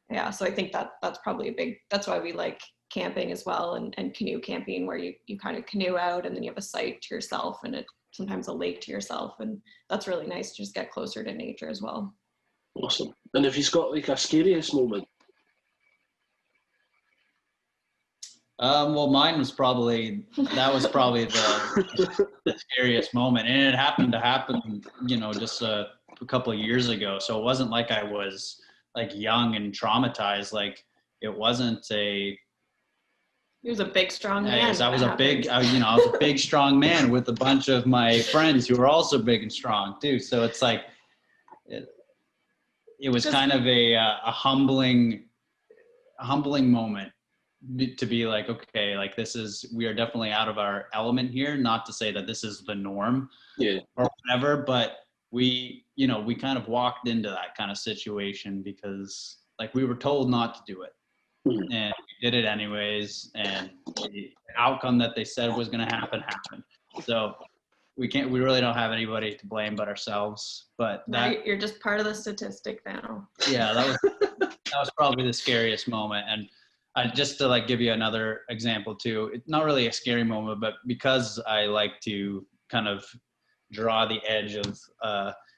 D: Yeah, so I think that's probably that's why we like camping as well, and canoe camping, where you kind of canoe out and then you have a site to yourself and sometimes a lake to yourself. And that's really nice to just get closer to nature as well.
B: Awesome. And if he's got like a scariest moment?
C: Well, mine was probably the scariest moment, and it happened to happen, just a couple of years ago. So it wasn't like I was like young and traumatized. Like it wasn't a.
D: He was a big, strong man.
C: I was a big, strong man with a bunch of my friends who were also big and strong too. So it's like, it was kind of a humbling moment to be like, okay, like we are definitely out of our element here. Not to say that this is the norm or whatever, but we kind of walked into that kind of situation because like we were told not to do it. And we did it anyways, and the outcome that they said was going to happened. So we really don't have anybody to blame but ourselves. But
D: right, you're just part of the statistic now.
C: Yeah, that was probably the scariest moment. And just to like give you another example too, it's not really a scary moment, but because I like to kind of draw the edge of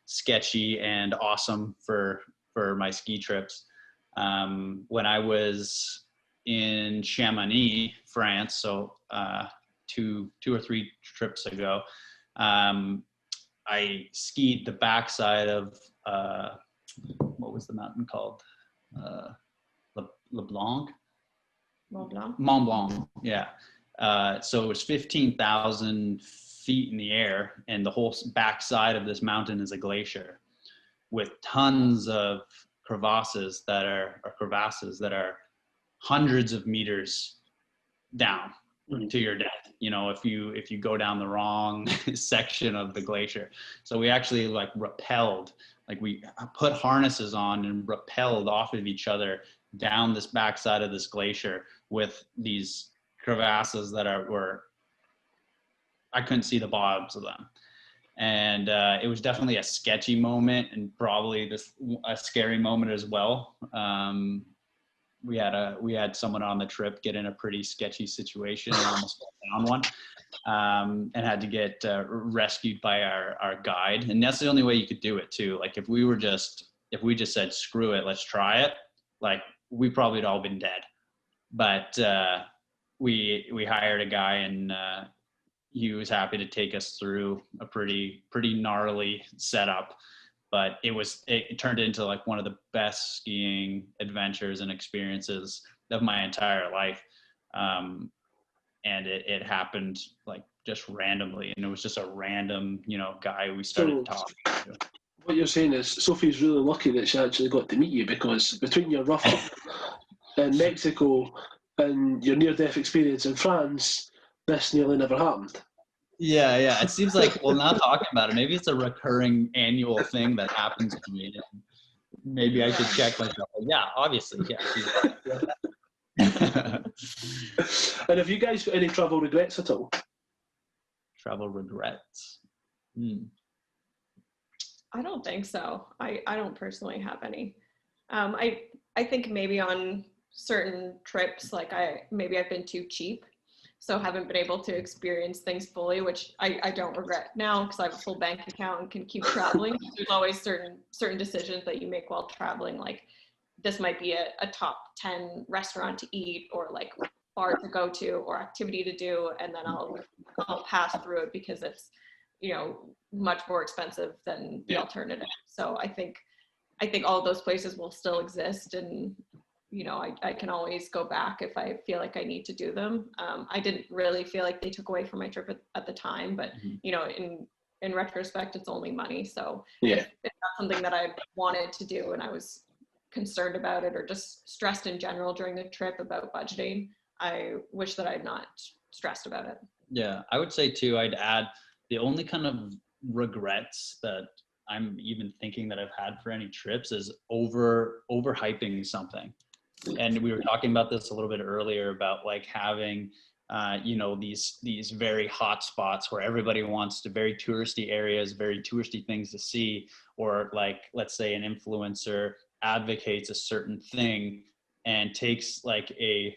C: sketchy and awesome for my ski trips. When I was in Chamonix, France, so 2 or 3 trips ago, I skied the backside of what was the mountain called? Mont Blanc, yeah. So it was 15,000 feet in the air, and the whole backside of this mountain is a glacier with tons of crevasses that are hundreds of meters down to your death, if you go down the wrong section of the glacier. So we actually like rappelled, like we put harnesses on and rappelled off of each other down this backside of this glacier with these crevasses that I couldn't see the bottoms of them. And it was definitely a sketchy moment, and probably a scary moment as well. We had someone on the trip get in a pretty sketchy situation and almost fell down one, and had to get rescued by our guide. And that's the only way you could do it too. Like if we just said screw it, let's try it, like we probably had all been dead. But we hired a guy, and he was happy to take us through a pretty gnarly setup. But it turned into like one of the best skiing adventures and experiences of my entire life. And it happened like just randomly, and it was just a random, guy we started talking to.
B: What you're saying is Sophie's really lucky that she actually got to meet you, because between your rough in Mexico and your near-death experience in France, this nearly never happened.
C: Yeah. It seems like, well, now talking about it, maybe it's a recurring annual thing that happens to me. Maybe I should check myself. Yeah, obviously, yeah.
B: And have you guys got any travel regrets at all?
C: Travel regrets?
D: I don't think so. I don't personally have any. I think maybe on certain trips, like I've been too cheap, so haven't been able to experience things fully, which I don't regret now because I have a full bank account and can keep traveling. There's always certain decisions that you make while traveling, like this might be a top 10 restaurant to eat, or like bar to go to, or activity to do, and then I'll pass through it because it's much more expensive than the alternative. So I think all of those places will still exist, and I can always go back if I feel like I need to do them. I didn't really feel like they took away from my trip at the time, but in retrospect, it's only money. So if that's something that I wanted to do and I was concerned about it, or just stressed in general during the trip about budgeting, I wish that I'd not stressed about it.
C: Yeah, I would say too, I'd add the only kind of regrets that I'm even thinking that I've had for any trips is overhyping something. And we were talking about this a little bit earlier about like having, these very hot spots where everybody wants to, very touristy areas, very touristy things to see, or like, let's say an influencer advocates a certain thing and takes like a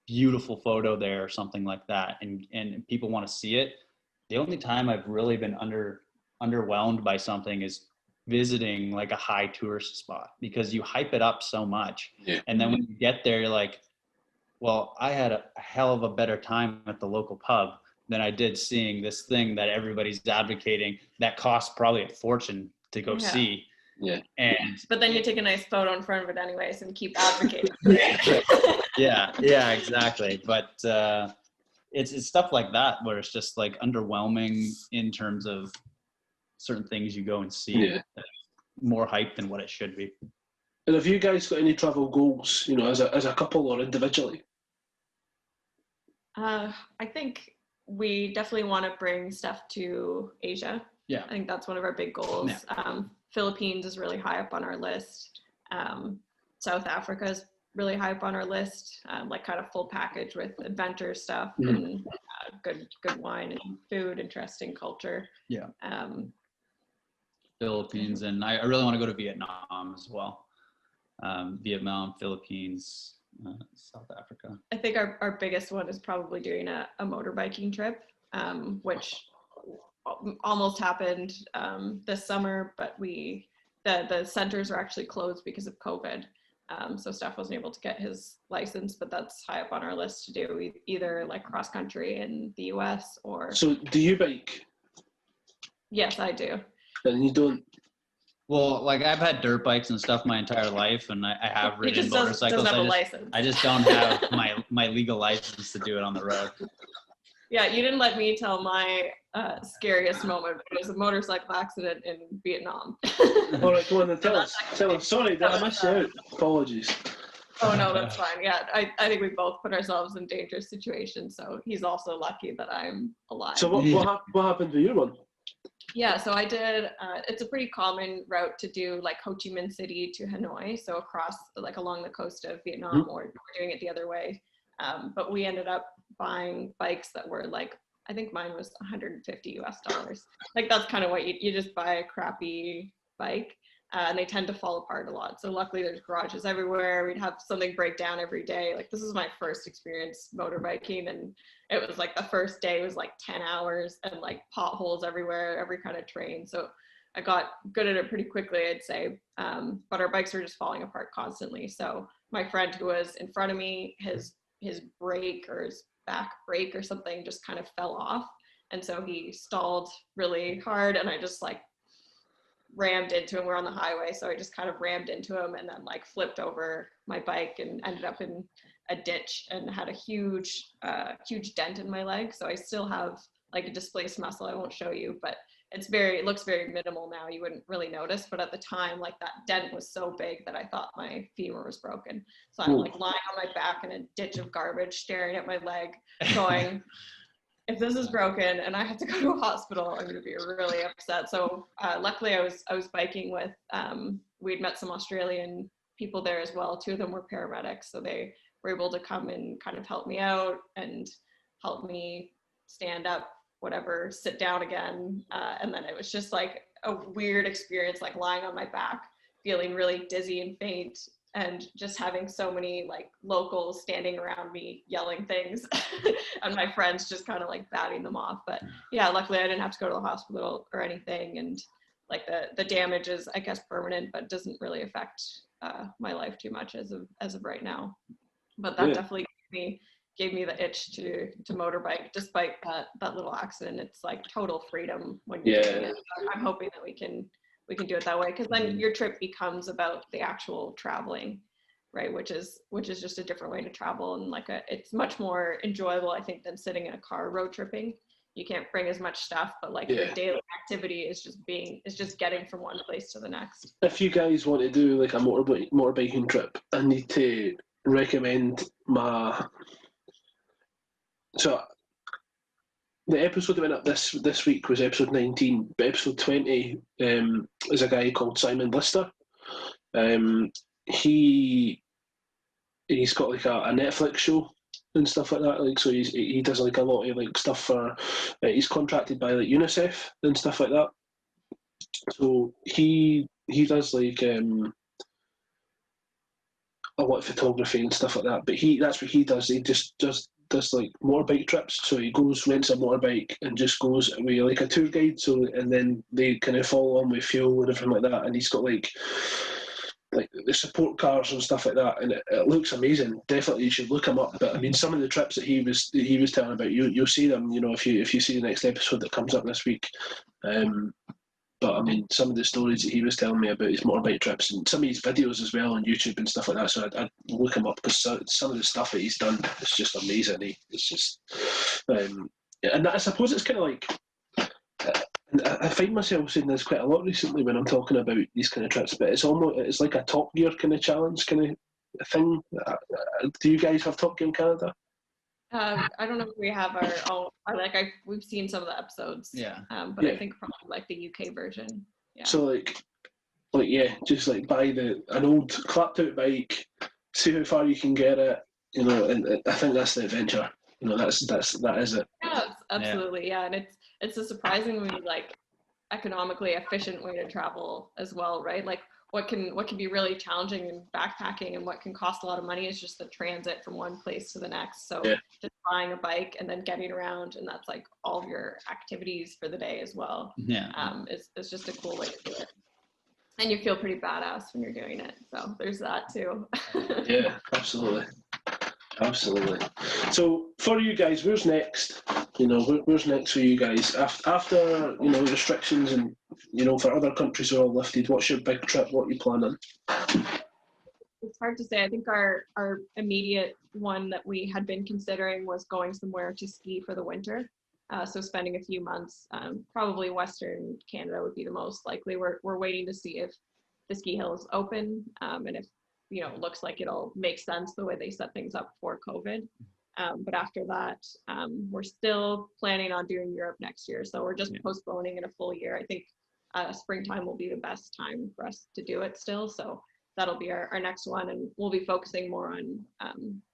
C: beautiful photo there or something like that, and people want to see it. The only time I've really been underwhelmed by something is visiting like a high tourist spot, because you hype it up so much, and then when you get there, you're like, Well, I had a hell of a better time at the local pub than I did seeing this thing that everybody's advocating that costs probably a fortune to go see.
A: Yeah.
C: And
D: But then you take a nice photo in front of it anyways and keep advocating.
C: yeah, exactly. But it's stuff like that where it's just like underwhelming in terms of certain things you go and see.
A: Yeah.
C: More hype than what it should be.
B: And have you guys got any travel goals, you know, as a couple or individually?
D: I think we definitely want to bring stuff to Asia.
C: Yeah.
D: I think that's one of our big goals.
C: Yeah.
D: Philippines is really high up on our list. South Africa is really high up on our list, like kind of full package with adventure stuff and good wine and food, interesting culture.
C: Yeah. Philippines, and I really want to go to Vietnam as well. Vietnam, Philippines, South Africa.
D: I think our biggest one is probably doing a motorbiking trip, which almost happened this summer, but the centers are actually closed because of COVID. So Steph wasn't able to get his license, but that's high up on our list to do either like cross country in the US or.
B: So do you bike?
D: Yes, I do.
B: And you don't?
C: Well, like I've had dirt bikes and stuff my entire life, and I have ridden motorcycles.
D: Doesn't have a license.
C: I just don't have my legal license to do it on the road.
D: Yeah, you didn't let me tell my scariest moment, but it was a motorcycle accident in Vietnam.
B: All right, go on and tell us. Sorry, did I miss you out? Apologies.
D: Oh, no, that's fine. Yeah, I think we both put ourselves in dangerous situations, so he's also lucky that I'm alive.
B: So what happened with your one?
D: Yeah, so I did, it's a pretty common route to do like Ho Chi Minh City to Hanoi, so across, like along the coast of Vietnam, or we're doing it the other way. But we ended up buying bikes that were like, I think mine was $150 US. Like that's kind of what you just buy a crappy bike, and they tend to fall apart a lot. So luckily there's garages everywhere. We'd have something break down every day. Like this is my first experience motorbiking, and it was like the first day was like 10 hours and like potholes everywhere, every kind of terrain. So I got good at it pretty quickly, I'd say. But our bikes were just falling apart constantly. So my friend who was in front of me, his brake or his back brake or something just kind of fell off. And so he stalled really hard, and I just like rammed into him. We're on the highway, so I just kind of rammed into him and then like flipped over my bike and ended up in a ditch and had a huge dent in my leg. So I still have like a displaced muscle. I won't show you, but it looks very minimal now. You wouldn't really notice, but at the time, like that dent was so big that I thought my femur was broken. So I'm like lying on my back in a ditch of garbage, staring at my leg, going, if this is broken and I have to go to a hospital, I'm going to be really upset. So luckily I was biking with, we'd met some Australian people there as well. 2 of them were paramedics. So they were able to come and kind of help me out and help me stand up, whatever, sit down again. And then it was just like a weird experience, like lying on my back, feeling really dizzy and faint, and just having so many like locals standing around me yelling things and my friends just kind of like batting them off. But yeah, luckily I didn't have to go to the hospital or anything. And like the damage is, I guess, permanent, but doesn't really affect my life too much as of right now. But that definitely gave me the itch to motorbike, despite that little accident. It's like total freedom when you're doing it. I'm hoping that we can do it that way, because then your trip becomes about the actual traveling, right? Which is just a different way to travel, and like it's much more enjoyable, I think, than sitting in a car road tripping. You can't bring as much stuff, but like your daily activity is just getting from one place to the next.
B: If you guys want to do like a motorbiking trip, I need to recommend so the episode that went up this week was episode 19, but episode 20 is a guy called Simon Lister. He's got like a Netflix show and stuff like that. Like, so he does like a lot of like stuff for. He's contracted by like UNICEF and stuff like that. So he does like a lot of photography and stuff like that. But that's what he does. He just does like motorbike trips. So he rents a motorbike and just goes with like a tour guide. So and then they kind of follow on with fuel and everything like that. And he's got like like the support cars and stuff like that, and it looks amazing. Definitely, you should look him up. But I mean, some of the trips that he was telling about, you'll see them. You know, if you see the next episode that comes up this week. But I mean, some of the stories that he was telling me about his motorbike trips and some of his videos as well on YouTube and stuff like that. So I'd look him up because some of the stuff that he's done is just amazing. It's just, and I suppose it's kind of like. I find myself saying this quite a lot recently when I'm talking about these kind of trips, but it's like a Top Gear kind of challenge kind of thing. Do you guys have Top Gear in Canada?
D: I don't know if we have our own. We've seen some of the episodes.
C: Yeah.
D: But yeah. I think probably like the UK version. Yeah.
B: So like yeah, just like buy an old clapped out bike, see how far you can get it, you know, and I think that's the adventure. You know, that is it.
D: Yeah, absolutely. Yeah, and it's a surprisingly like economically efficient way to travel as well, right? Like what can be really challenging in backpacking and what can cost a lot of money is just the transit from one place to the next. So just buying a bike and then getting around, and that's like all of your activities for the day as well.
C: Yeah.
D: It's just a cool way to do it. And you feel pretty badass when you're doing it. So there's that too.
B: Yeah, absolutely. Absolutely. So for you guys, where's next? You know, where's next for you guys after you know restrictions and you know for other countries are all lifted? What's your big trip? What are you planning?
D: It's hard to say. I think our immediate one that we had been considering was going somewhere to ski for the winter. So spending a few months, probably Western Canada would be the most likely. We're waiting to see if the ski hills open and if you know, looks like it'll make sense the way they set things up for COVID. But after that, we're still planning on doing Europe next year. So we're just postponing it a full year. I think springtime will be the best time for us to do it still. So that'll be our next one. And we'll be focusing more on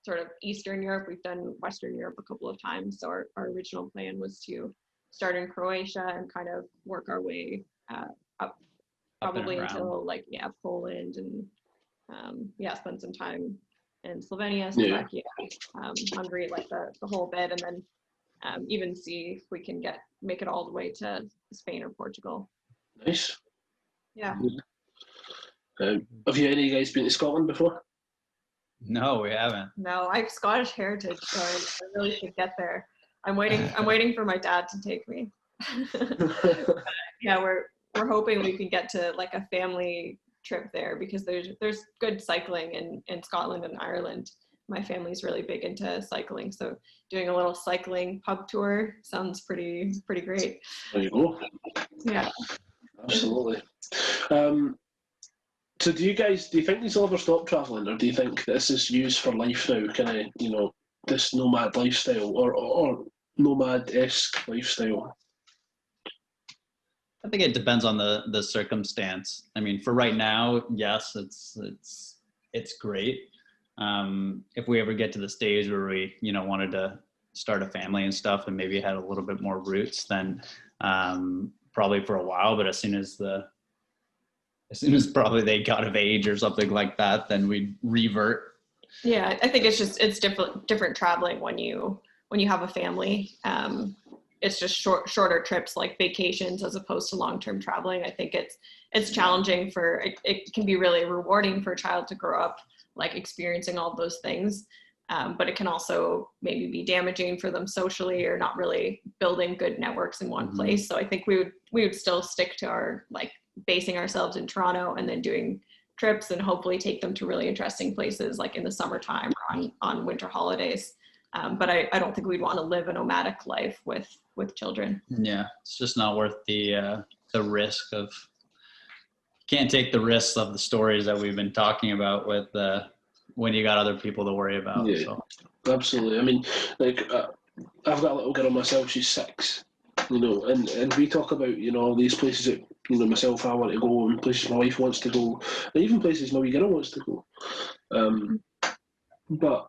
D: sort of Eastern Europe. We've done Western Europe a couple of times. So our original plan was to start in Croatia and kind of work our way up probably until like, Poland and spend some time in Slovenia, Slovakia, Hungary, like the whole bit, and then even see if we can make it all the way to Spain or Portugal.
B: Nice.
D: Yeah.
B: Have you any guys been to Scotland before?
C: No, we haven't.
D: No, I have Scottish heritage, so I really should get there. I'm waiting for my dad to take me. Yeah, we're hoping we can get to like a family trip there because there's good cycling in Scotland and Ireland. My family's really big into cycling, so doing a little cycling pub tour sounds pretty great.
B: There you go.
D: Yeah,
B: absolutely. So do you think these will ever stop traveling, or do you think this is used for life now, kind of, you know, this nomad lifestyle or nomad-esque lifestyle?
C: I think it depends on the circumstance. I mean, for right now, yes, it's great. If we ever get to the stage where we, you know, wanted to start a family and stuff, and maybe had a little bit more roots, then probably for a while. But as soon as probably they got of age or something like that, then we'd revert.
D: Yeah, I think it's different traveling when you have a family. It's just shorter trips like vacations as opposed to long-term traveling. I think it's challenging it can be really rewarding for a child to grow up like experiencing all of those things. But it can also maybe be damaging for them socially or not really building good networks in one place. So I think we would still stick to our like basing ourselves in Toronto and then doing trips and hopefully take them to really interesting places like in the summertime or on winter holidays. But I don't think we'd want to live a nomadic life with children.
C: Yeah, it's just not worth the risk of. Can't take the risks of the stories that we've been talking about with when you got other people to worry about.
B: Yeah,
C: so.
B: Absolutely. I mean, like I've got a little girl myself. She's 6. You know, and we talk about, you know, all these places that, you know, myself, I want to go, and places my wife wants to go, and even places my wee girl wants to go. But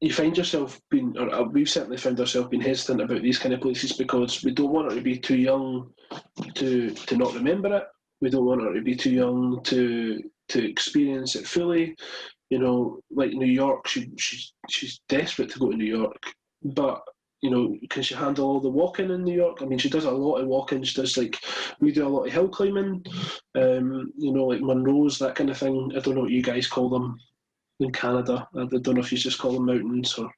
B: you find yourself we've certainly found ourselves being hesitant about these kind of places because we don't want her to be too young to not remember it. We don't want her to be too young to experience it fully. You know, like New York, she's desperate to go to New York, but can she handle all the walking in New York? I mean, she does a lot of walking. She does we do a lot of hill climbing, like Monroe's, that kind of thing. I don't know what you guys call them in Canada. I don't know if you just call them mountains or.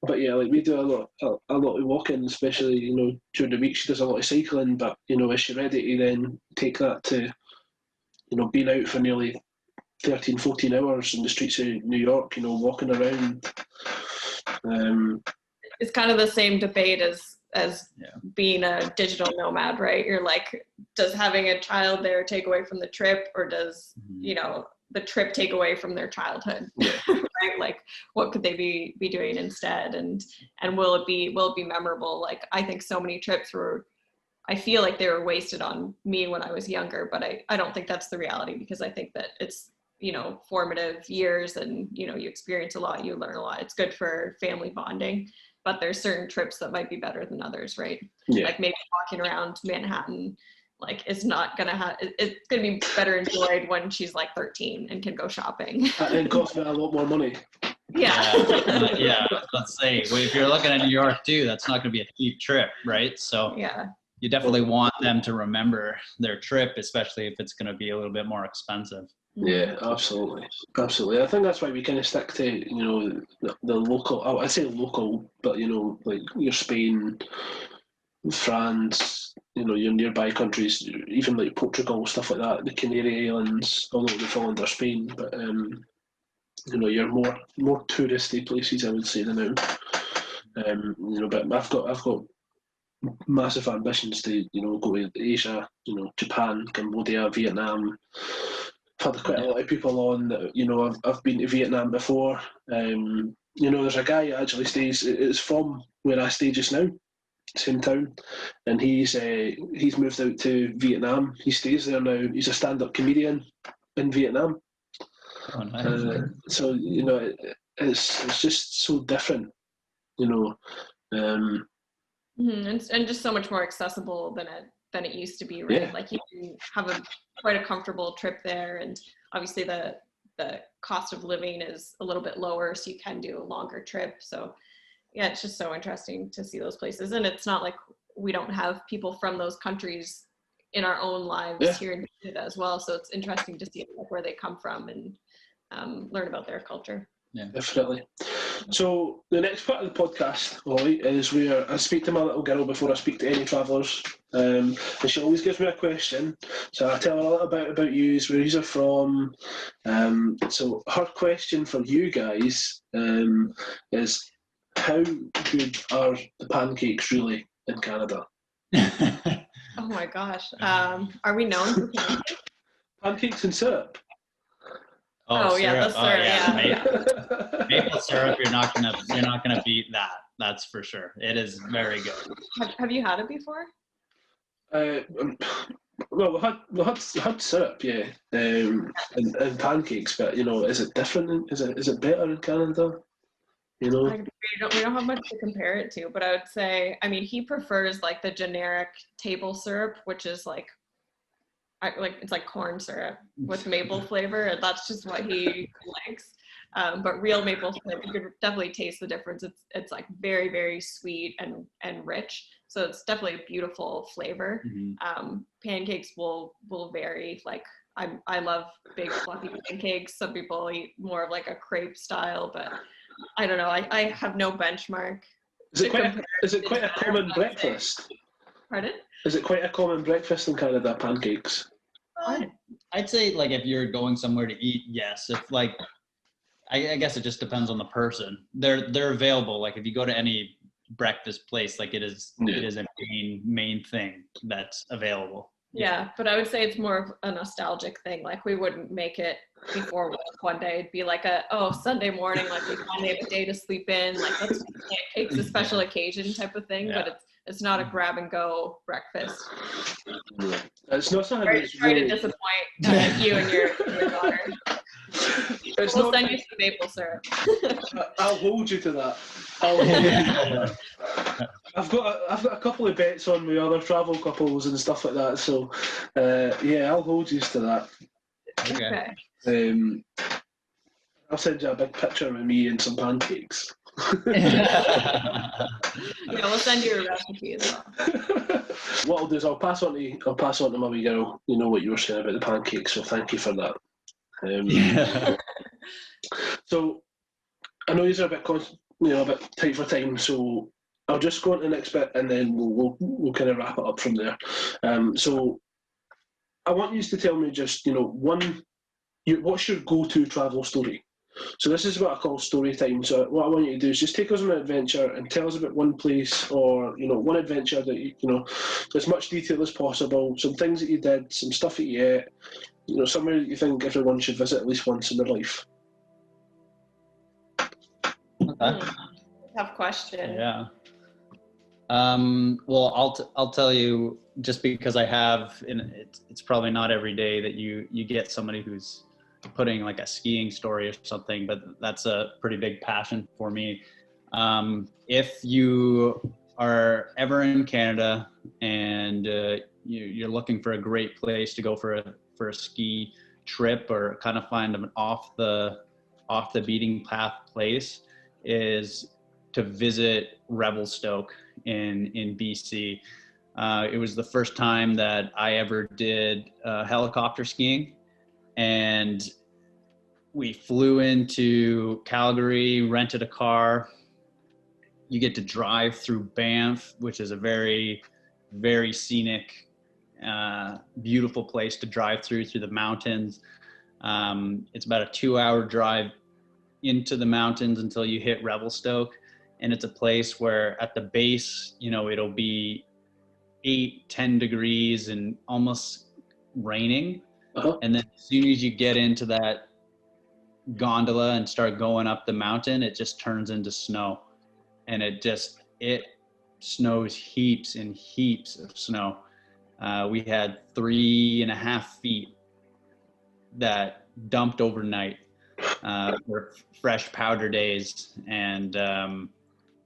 B: But yeah, we do a lot of walking, especially during the week. She does a lot of cycling, but is she ready to then take that to being out for nearly 13, 14 hours in the streets of New York, walking around?
D: It's kind of the same debate as being a digital nomad, right? You're like, does having a child there take away from the trip, or does the trip take away from their childhood? Right? Like, what could they be doing instead? And will it be memorable? Like, I think so many trips I feel like they were wasted on me when I was younger, but I don't think that's the reality, because I think that it's formative years, and you experience a lot, you learn a lot. It's good for family bonding, but there's certain trips that might be better than others, right? Like maybe walking around Manhattan is not gonna it's gonna be better enjoyed when she's 13 and can go shopping.
B: It costs me a lot more money.
C: Yeah, let's say, if you're looking at New York too, that's not gonna be a cheap trip, right? So you definitely want them to remember their trip, especially if it's gonna be a little bit more expensive.
B: Yeah, absolutely. I think that's why we kind of stick to the local. I say local, but like your Spain, France, your nearby countries, even like Portugal, stuff like that, the Canary Islands, although they fall under Spain, but your more touristy places, I would say, than now. But I've got massive ambitions to go to Asia, Japan, Cambodia, Vietnam. I've had quite a lot of people on that, I've been to Vietnam before. There's a guy who actually it's from where I stay just now, same town, and he's moved out to Vietnam. He stays there now. He's a stand-up comedian in Vietnam.
C: Oh, nice.
B: So it's just so different,
D: and just so much more accessible than it used to be, right? Like, you can have quite a comfortable trip there, and obviously the cost of living is a little bit lower, so you can do a longer trip. So yeah, it's just so interesting to see those places, and it's not like we don't have people from those countries in our own lives here in Canada as well. So it's interesting to see where they come from and learn about their culture.
B: Yeah, definitely. So the next part of the podcast, Ollie, is where I speak to my little girl before I speak to any travellers, and she always gives me a question. So I tell her a little bit about you, where you're from. So her question for you guys is, how good are the pancakes really in Canada?
D: Oh my gosh, are we known for pancakes?
B: Pancakes and syrup.
D: Oh yeah, the syrup.
C: Maple syrup. You're not gonna beat that. That's for sure. It is very good.
D: Have you had it before?
B: Well, we had syrup, yeah, and pancakes, but is it different? Is it better in Canada? We
D: don't have much to compare it to, but I would say, I mean, he prefers the generic table syrup, which is it's like corn syrup with maple flavor, and that's just what he likes. But real maple syrup, you could definitely taste the difference. It's very, very sweet and rich. So it's definitely a beautiful flavor. Mm-hmm. Pancakes will vary. I love big fluffy pancakes. Some people eat more of a crepe style, but I don't know. I have no benchmark.
B: Is it quite a common breakfast?
D: Pardon?
B: Is it quite a common breakfast in Canada, pancakes?
C: I'd say if you're going somewhere to eat, yes. If I guess it just depends on the person. They're available. If you go to any breakfast place, it is a main thing that's available.
D: Yeah, but I would say it's more of a nostalgic thing. We wouldn't make it before work one day. It'd be Sunday morning, we finally have a day to sleep in. Let's do pancakes, a special occasion type of thing. Yeah. But it's not a grab and go breakfast.
B: It's not something.
D: Sorry to disappoint you and your daughter. We'll send you some maple syrup.
B: I'll hold you to that. I've got a couple of bets on with other travel couples and stuff like that. So I'll hold you to that.
D: Okay.
B: I'll send you a big picture of me and some pancakes.
D: Yeah, we'll send you a recipe as well.
B: What I'll do is I'll pass on to my wee girl. You know what you were saying about the pancakes, so thank you for that. So I know you're a bit a bit tight for time, so I'll just go on to the next bit, and then we'll kind of wrap it up from there. So I want you to tell me just what's your go-to travel story. So this is what I call story time. So what I want you to do is just take us on an adventure and tell us about one place or one adventure that you as much detail as possible. Some things that you did, some stuff that you ate. Somewhere that you think everyone should visit at least once in their life.
C: Okay.
D: Tough question.
C: Yeah. Well, I'll tell you, just because I have, and it's probably not every day that you get somebody who's putting like a skiing story or something, but that's a pretty big passion for me. If you are ever in Canada and you're looking for a great place to go for a ski trip, or kind of find an off the beaten path place, is to visit Revelstoke in BC. It was the first time that I ever did helicopter skiing, and we flew into Calgary, rented a car. You get to drive through Banff, which is a very, very scenic, beautiful place to drive through the mountains. It's about a 2-hour drive into the mountains until you hit Revelstoke. And it's a place where at the base, it'll be 8-10 degrees and almost raining.
B: Uh-huh.
C: And then as soon as you get into that gondola and start going up the mountain, it just turns into snow. And it snows heaps and heaps of snow. We had 3.5 feet that dumped overnight for fresh powder days. And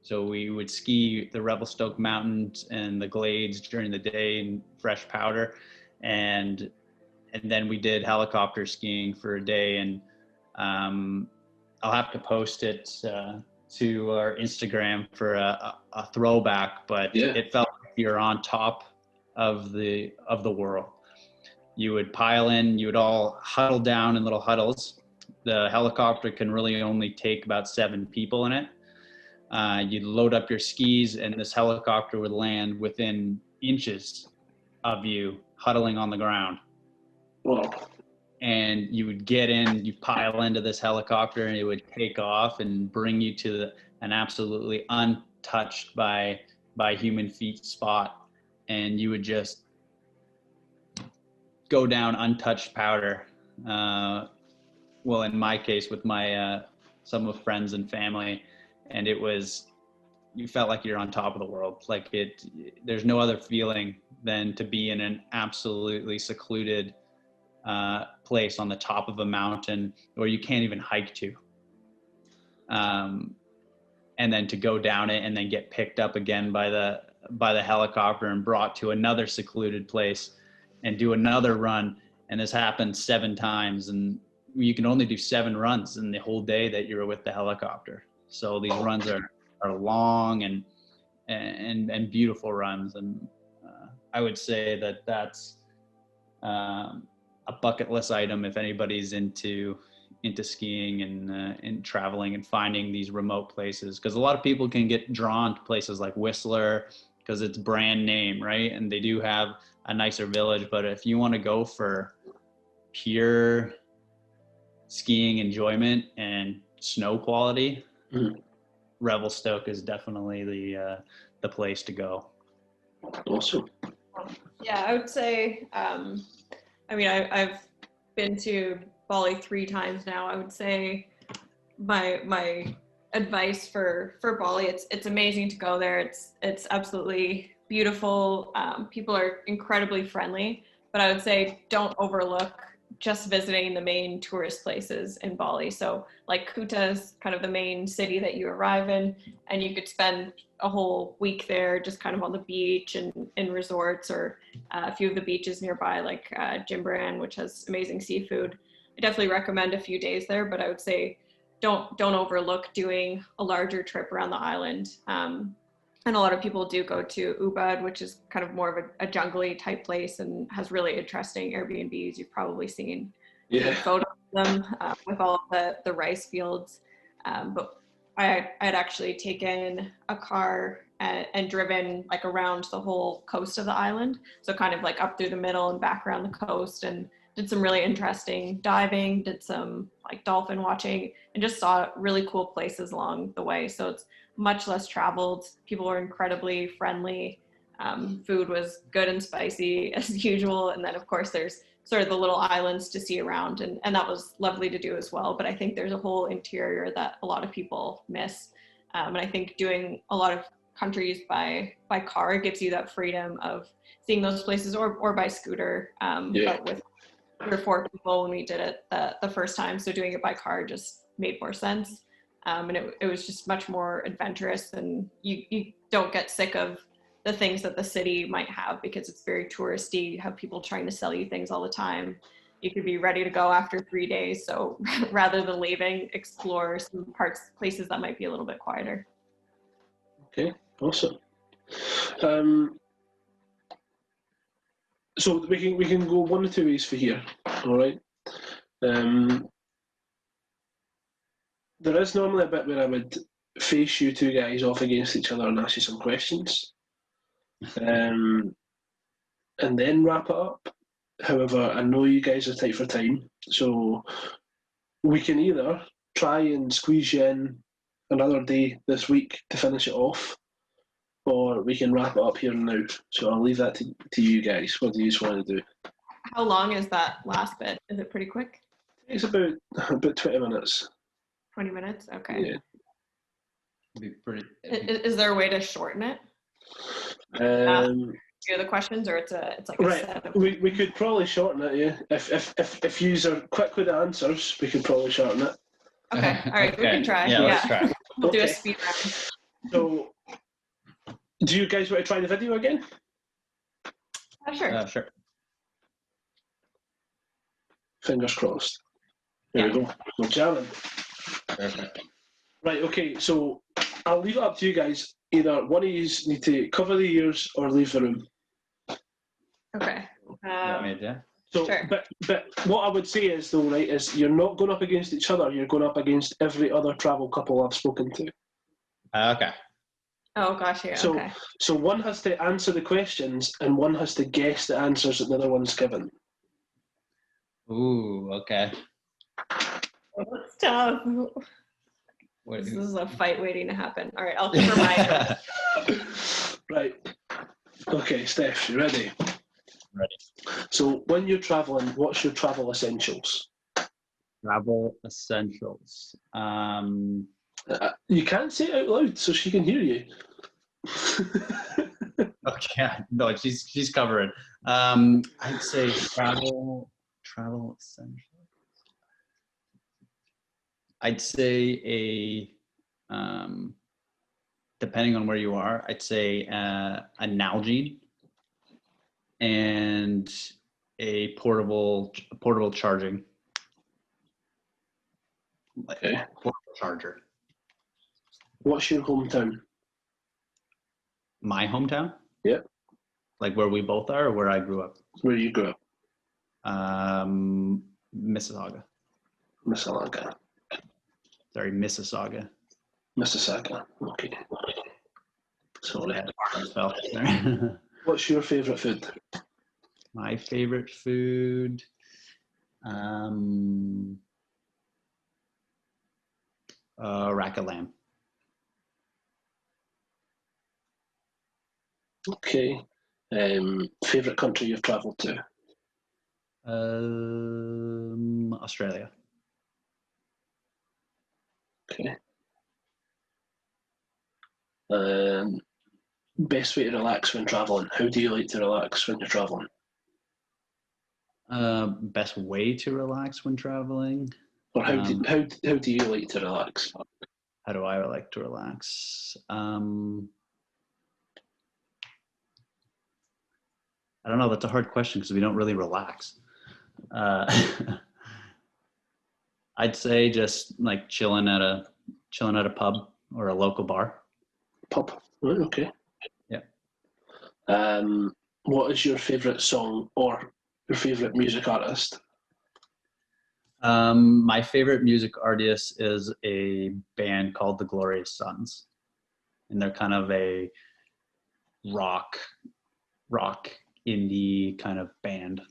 C: so we would ski the Revelstoke Mountains and the Glades during the day in fresh powder. And then we did helicopter skiing for a day. And I'll have to post it to our Instagram for a throwback, but
B: yeah.
C: It felt like you're on top of the world. You would pile in, you would all huddle down in little huddles. The helicopter can really only take about 7 people in it. You'd load up your skis, and this helicopter would land within inches of you, huddling on the ground.
B: Wow.
C: And you would get in, you pile into this helicopter, and it would take off and bring you to an absolutely untouched by human feet spot. And you would just go down untouched powder. Well, in my case, with my some of friends and family, and you felt like you're on top of the world. Like there's no other feeling than to be in an absolutely secluded place on the top of a mountain where you can't even hike to. And then to go down it and then get picked up again by the helicopter and brought to another secluded place and do another run. And this happened 7 times, and you can only do 7 runs in the whole day that you're with the helicopter. So these runs are long and beautiful runs. And I would say that that's a bucket list item if anybody's into skiing and traveling and finding these remote places, because a lot of people can get drawn to places like Whistler because it's brand name, right? And they do have a nicer village. But if you want to go for pure skiing enjoyment and snow quality, Revelstoke is definitely the place to go.
B: Awesome.
D: Yeah, I would say, I've been to Bali 3 times now. I would say my advice for Bali, it's amazing to go there. It's absolutely beautiful. People are incredibly friendly, but I would say don't overlook just visiting the main tourist places in Bali. So like Kuta is kind of the main city that you arrive in, and you could spend a whole week there just kind of on the beach and in resorts, or a few of the beaches nearby, like Jimbaran, which has amazing seafood. I definitely recommend a few days there, but I would say don't overlook doing a larger trip around the island. And a lot of people do go to Ubud, which is kind of more of a jungly type place and has really interesting Airbnbs. You've probably seen photos of them with all of the rice fields. But I had actually taken a car and driven like around the whole coast of the island. So kind of like up through the middle and back around the coast, and did some really interesting diving, did some like dolphin watching, and just saw really cool places along the way. So it's much less traveled. People were incredibly friendly. Food was good and spicy as usual. And then of course there's sort of the little islands to see around, and that was lovely to do as well. But I think there's a whole interior that a lot of people miss. And I think doing a lot of countries by car gives you that freedom of seeing those places, or by scooter. But with 3 or 4 people when we did it the first time, so doing it by car just made more sense. And it was just much more adventurous, and you don't get sick of the things that the city might have because it's very touristy. You have people trying to sell you things all the time. You could be ready to go after 3 days. So rather than leaving, explore some places that might be a little bit quieter.
B: Okay, awesome. So we can go one or two ways for here. All right. There is normally a bit where I would face you two guys off against each other and ask you some questions, and then wrap it up. However, I know you guys are tight for time, so we can either try and squeeze you in another day this week to finish it off, or we can wrap it up here and now. So I'll leave that to you guys. What do you just want to do?
D: How long is that last bit? Is it pretty quick?
B: It's about 20 minutes.
D: 20 minutes? Okay.
B: Yeah.
C: Be pretty.
D: Is there a way to shorten it? Do the questions, or it's like a set of...
B: We could probably shorten it, yeah. If you are quick with the answers, we could probably shorten it.
D: Okay, all right, we can try.
C: Yeah, let's try.
D: We'll do a speed round.
B: So, do you guys want to try the video again?
D: Sure.
C: Sure.
B: Fingers crossed. There we go. We're jamming.
C: Perfect.
B: Right, okay, so I'll leave it up to you guys. Either one of you need to cover the ears or leave the room.
D: Okay.
B: So,
D: sure.
B: but what I would say is, though, right, is you're not going up against each other, you're going up against every other travel couple I've spoken to.
C: Okay.
D: Oh, gosh, yeah,
B: so,
D: okay.
B: So one has to answer the questions and one has to guess the answers that the other one's given.
C: Ooh, okay.
D: That's tough. This is a fight waiting to happen. All right, I'll cover my...
B: Right. Okay, Steph, you ready?
C: Ready.
B: So when you're traveling, what's your travel essentials?
C: Travel essentials.
B: You can't say it out loud so she can hear you.
C: Okay, no, she's covering. I'd say travel essentials. I'd say depending on where you are, I'd say an Nalgene and a portable charging.
B: Okay.
C: Portable charger.
B: What's your hometown?
C: My hometown?
B: Yep.
C: Like where we both are, or where I grew up?
B: Where you grew up?
C: Mississauga.
B: Mississauga.
C: Sorry, Mississauga.
B: Mississauga. Okay. Sorry. What's your favourite food?
C: My favourite food. Rack of lamb.
B: Okay. Favourite country you've travelled to?
C: Australia.
B: Okay. Best way to relax when travelling. How do you like to relax when you're travelling?
C: Best way to relax when traveling.
B: Or how do you like to relax?
C: How do I like to relax? I don't know. That's a hard question because we don't really relax. I'd say just like chilling at a pub or a local bar.
B: Pub. Right, okay.
C: Yeah.
B: What is your favourite song or your favourite music artist?
C: My favorite music artist is a band called the Glorious Sons, and they're kind of a rock indie kind of band.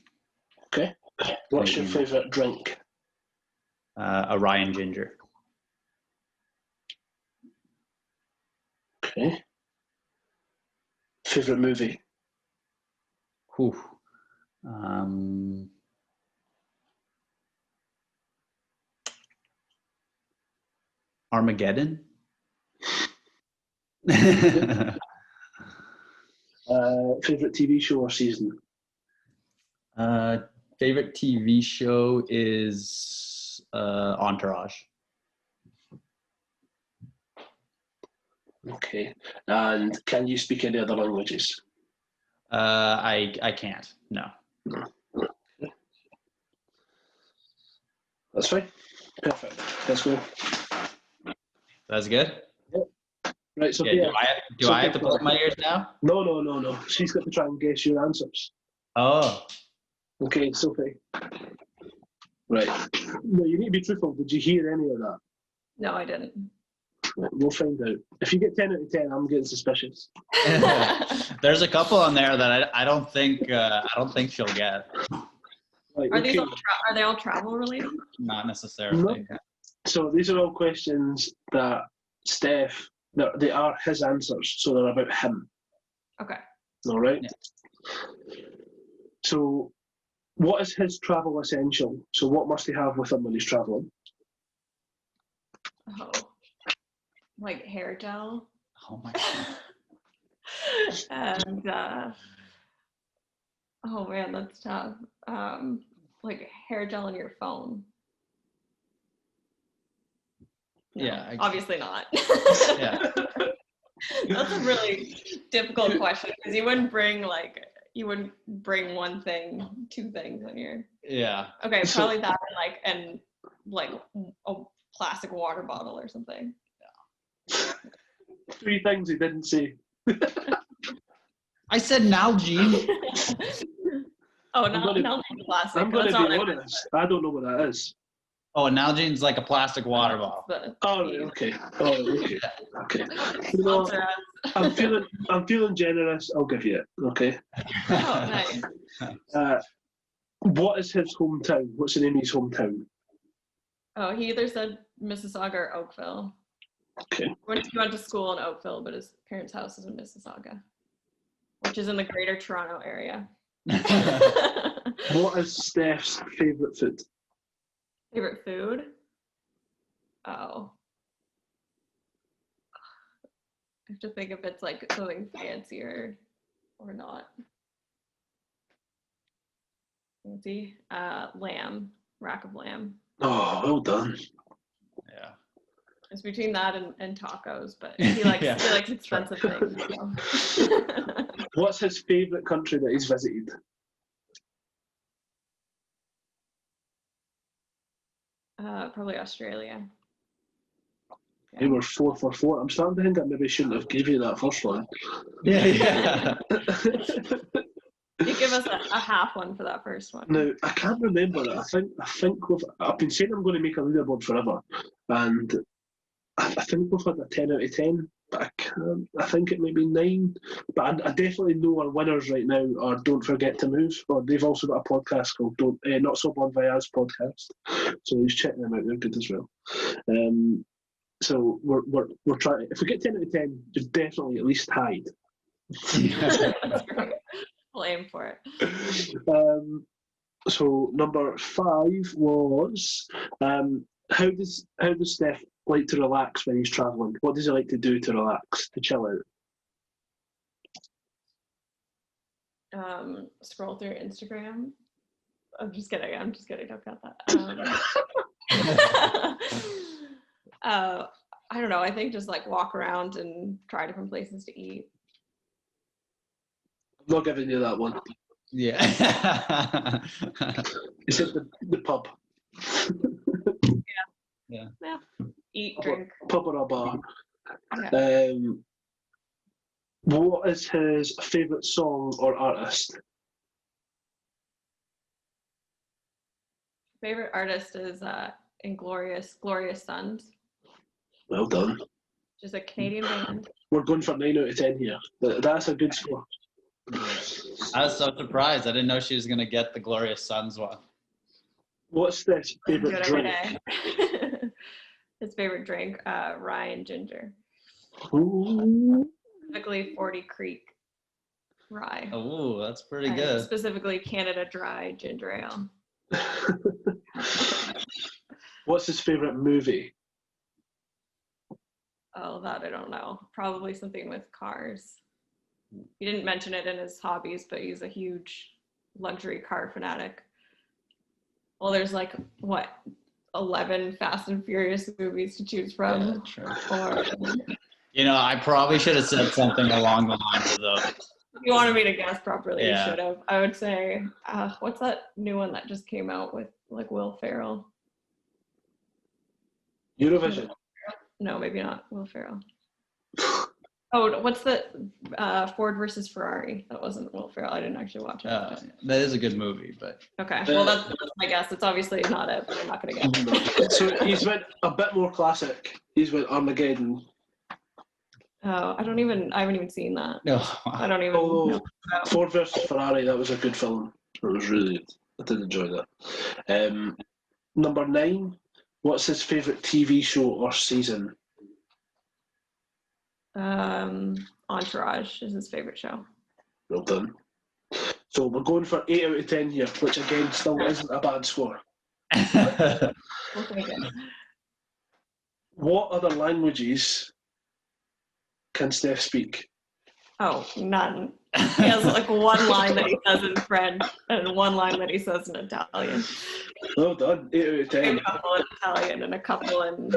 B: Okay. What's your favourite drink?
C: A Ryan Ginger.
B: Okay. Favourite movie?
C: Whew. Armageddon.
B: Favourite TV show or season?
C: Favorite TV show is Entourage.
B: Okay. And can you speak any other languages?
C: I can't. No.
B: That's fine. Perfect. Let's go.
C: That's good.
B: Right, so
C: Yeah, do I have to plug my ears now?
B: No. She's got to try and guess your answers.
C: Oh.
B: Okay, Sophie. Right. No, you need to be truthful. Did you hear any of that?
D: No, I didn't.
B: Right, we'll find out. If you get 10 out of 10, I'm getting suspicious.
C: There's a couple on there that I don't think she'll get.
B: Right,
D: Are
B: okay.
D: these are they all travel related?
C: Not necessarily.
B: No. So these are all questions that Steph, they are his answers, so they're about him.
D: Okay.
B: All right?
C: Yeah.
B: So what is his travel essential? So what must he have with him when he's traveling?
D: Oh, like hair gel.
C: Oh my god.
D: And oh man, that's tough. Like hair gel in your phone. No,
C: Yeah.
D: obviously not.
C: Yeah.
D: That's a really difficult question because you wouldn't bring one thing, two things when you're.
C: Yeah.
D: Okay, probably that and a plastic water bottle or something.
B: Yeah. 3 things he didn't say.
C: I said Nalgene.
D: Oh, not plastic.
B: I'm going to be honest. I don't know what that is.
C: Oh, Nalgene's like a plastic water bottle.
B: Oh, right, okay. Okay. You know, I'm feeling generous. I'll give you it. Okay.
D: Oh, nice.
B: What is his hometown? What's the name of his hometown?
D: Oh, he either said Mississauga or Oakville.
B: Okay.
D: He went to school in Oakville, but his parents' house is in Mississauga, which is in the Greater Toronto area.
B: What is Steph's favourite food?
D: Favorite food? Oh. I have to think if it's like something fancier or not. Fancy? Lamb. Rack of lamb.
B: Oh, well done.
C: Yeah.
D: It's between that and tacos, but he likes expensive things. So.
B: What's his favourite country that he's visited?
D: Probably Australia.
B: Yeah. We were 4 for 4. I'm starting to think I maybe shouldn't have given you that first one.
C: Yeah.
D: You give us a half one for that first one.
B: No, I can't remember it. I think I've been saying I'm going to make a leaderboard forever, and I think we've had a 10 out of 10, but I think it may be 9. But I definitely know our winners right now are Don't Forget to Move, or they've also got a podcast called Not So Bon Voyage Podcast. So he's checking them out, they're good as well. So we're trying, if we get 10 out of 10, you're definitely at least tied.
D: That's great. We'll aim for it.
B: So number 5 was how does Steph like to relax when he's travelling? What does he like to do to relax, to chill
D: out? Scroll through Instagram. I'm just kidding. Don't got that. I don't know. I think just like walk around and try different places to eat.
B: I'm not giving you that one.
C: Yeah.
B: You said the pub.
D: Yeah, Eat, drink.
B: Pub or a bar.
D: Yeah.
B: What is his favourite song or artist?
D: Favorite artist is Inglorious Sons,
A: Well done.
D: which is a Canadian band.
B: We're going for 9 out of 10 here. That's a good score.
C: I was so surprised. I didn't know she was going to get the Glorious Sons one.
B: What's Steph's favourite
D: Good every
B: drink?
D: day. His favorite drink, rye and ginger.
B: Ooh.
D: Specifically 40 Creek rye.
C: Oh, that's pretty
D: And
C: good.
D: specifically Canada Dry ginger ale.
B: What's his favourite movie?
D: Oh, that I don't know. Probably something with cars. He didn't mention it in his hobbies, but he's a huge luxury car fanatic. Well, there's like, what, 11 Fast and Furious movies to choose from?
C: Yeah, true.
D: Or,
C: You know, I probably should have said something along the lines of those.
D: if you wanted me to guess properly,
C: Yeah.
D: you should have. I would say, what's that new one that just came out with like Will Ferrell?
B: Eurovision.
D: No, maybe not Will Ferrell. Oh, what's the Ford versus Ferrari? That wasn't Will Ferrell. I didn't actually watch it.
C: That is a good movie, but
D: Okay, well that's my guess. It's obviously not it, but I'm not gonna guess.
B: So he's went a bit more classic. He's went Armageddon.
D: Oh, I haven't even seen that.
C: no.
D: I don't even
B: Although
D: know.
B: Ford versus Ferrari, that was a good film.
A: It was really good. I did enjoy that.
B: Number 9, what's his favourite TV show or season?
D: Entourage is his favorite show.
A: Well done.
B: So we're going for 8 out of 10 here, which again still isn't a bad score.
D: We'll take it.
B: What other languages can Steph speak?
D: Oh, none. He has like one line that he says in French and one line that he says in Italian.
B: Well done, 8 out of 10.
D: A couple in Italian and a couple in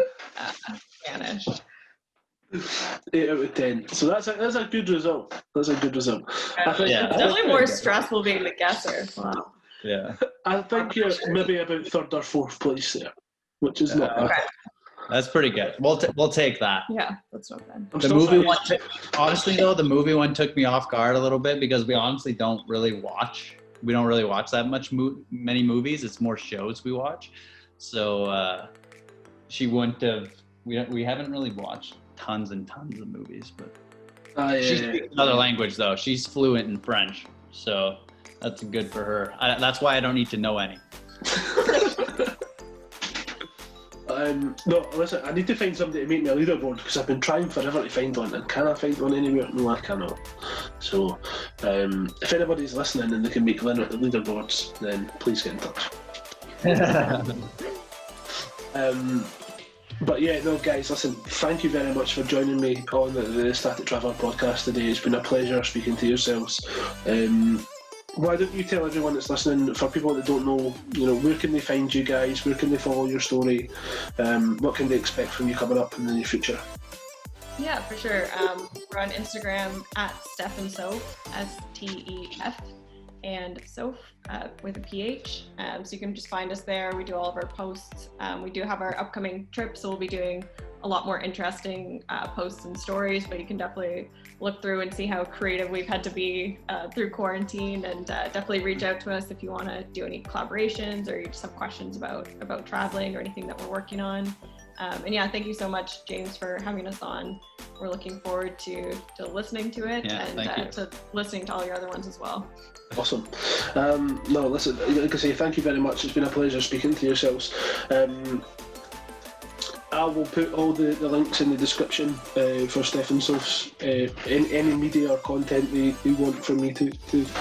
D: Spanish.
B: 8 out of 10. So that's a good result. That's a good result. I think,
C: Yeah.
D: It's definitely more stressful being the guesser. Wow.
C: Yeah.
B: I think you're maybe about 3rd or 4th place there, which is not bad.
D: Okay.
C: That's pretty good. We'll take that.
D: Yeah, that's not bad.
B: I'm
C: The
B: still
C: movie
B: fine.
C: one, honestly though, the movie one took me off guard a little bit because we honestly don't really watch. We don't really watch that many movies. It's more shows we watch. So she wouldn't have. We haven't really watched tons and tons of movies, but she speaks another language though. She's fluent in French, so that's good for her. That's why I don't need to know any.
B: No, listen, I need to find somebody to make me a leaderboard because I've been trying forever to find one, and can I find one anywhere? No, I cannot. So, if anybody's listening and they can make leaderboards, then please get in touch. But yeah, no, guys, listen, thank you very much for joining me on the Static Traveller podcast today. It's been a pleasure speaking to yourselves. Why don't you tell everyone that's listening, for people that don't know, where can they find you guys? Where can they follow your story? What can they expect from you coming up in the near future?
D: Yeah, for sure. We're on Instagram at Stef&Soph, STEF, and Soph with a PH. So you can just find us there. We do all of our posts. We do have our upcoming trip, so we'll be doing a lot more interesting posts and stories, but you can definitely look through and see how creative we've had to be through quarantine, and definitely reach out to us if you want to do any collaborations or you just have questions about traveling or anything that we're working on. And yeah, thank you so much, James, for having us on. We're looking forward to listening to it and to listening to all your other ones as well.
B: Awesome. No, listen, like I say, thank you very much. It's been a pleasure speaking to yourselves. I will put all the links in the description for Stef&Soph's any media or content they want from me to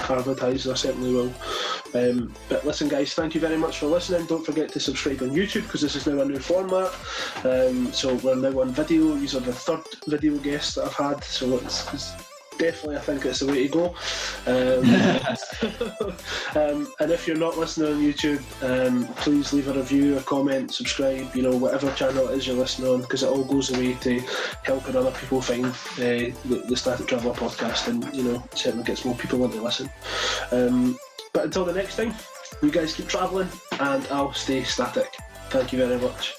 B: advertise. I certainly will. But listen, guys, thank you very much for listening. Don't forget to subscribe on YouTube because this is now a new format. So we're now on video. These are the 3rd video guests that I've had. So it's definitely, I think it's the way to go. And if you're not listening on YouTube, please leave a review, a comment, subscribe, whatever channel it is you're listening on, because it all goes away to helping other people find the Static Traveller podcast, and certainly gets more people in to listen. But until the next time, you guys keep travelling and I'll stay static. Thank you very much.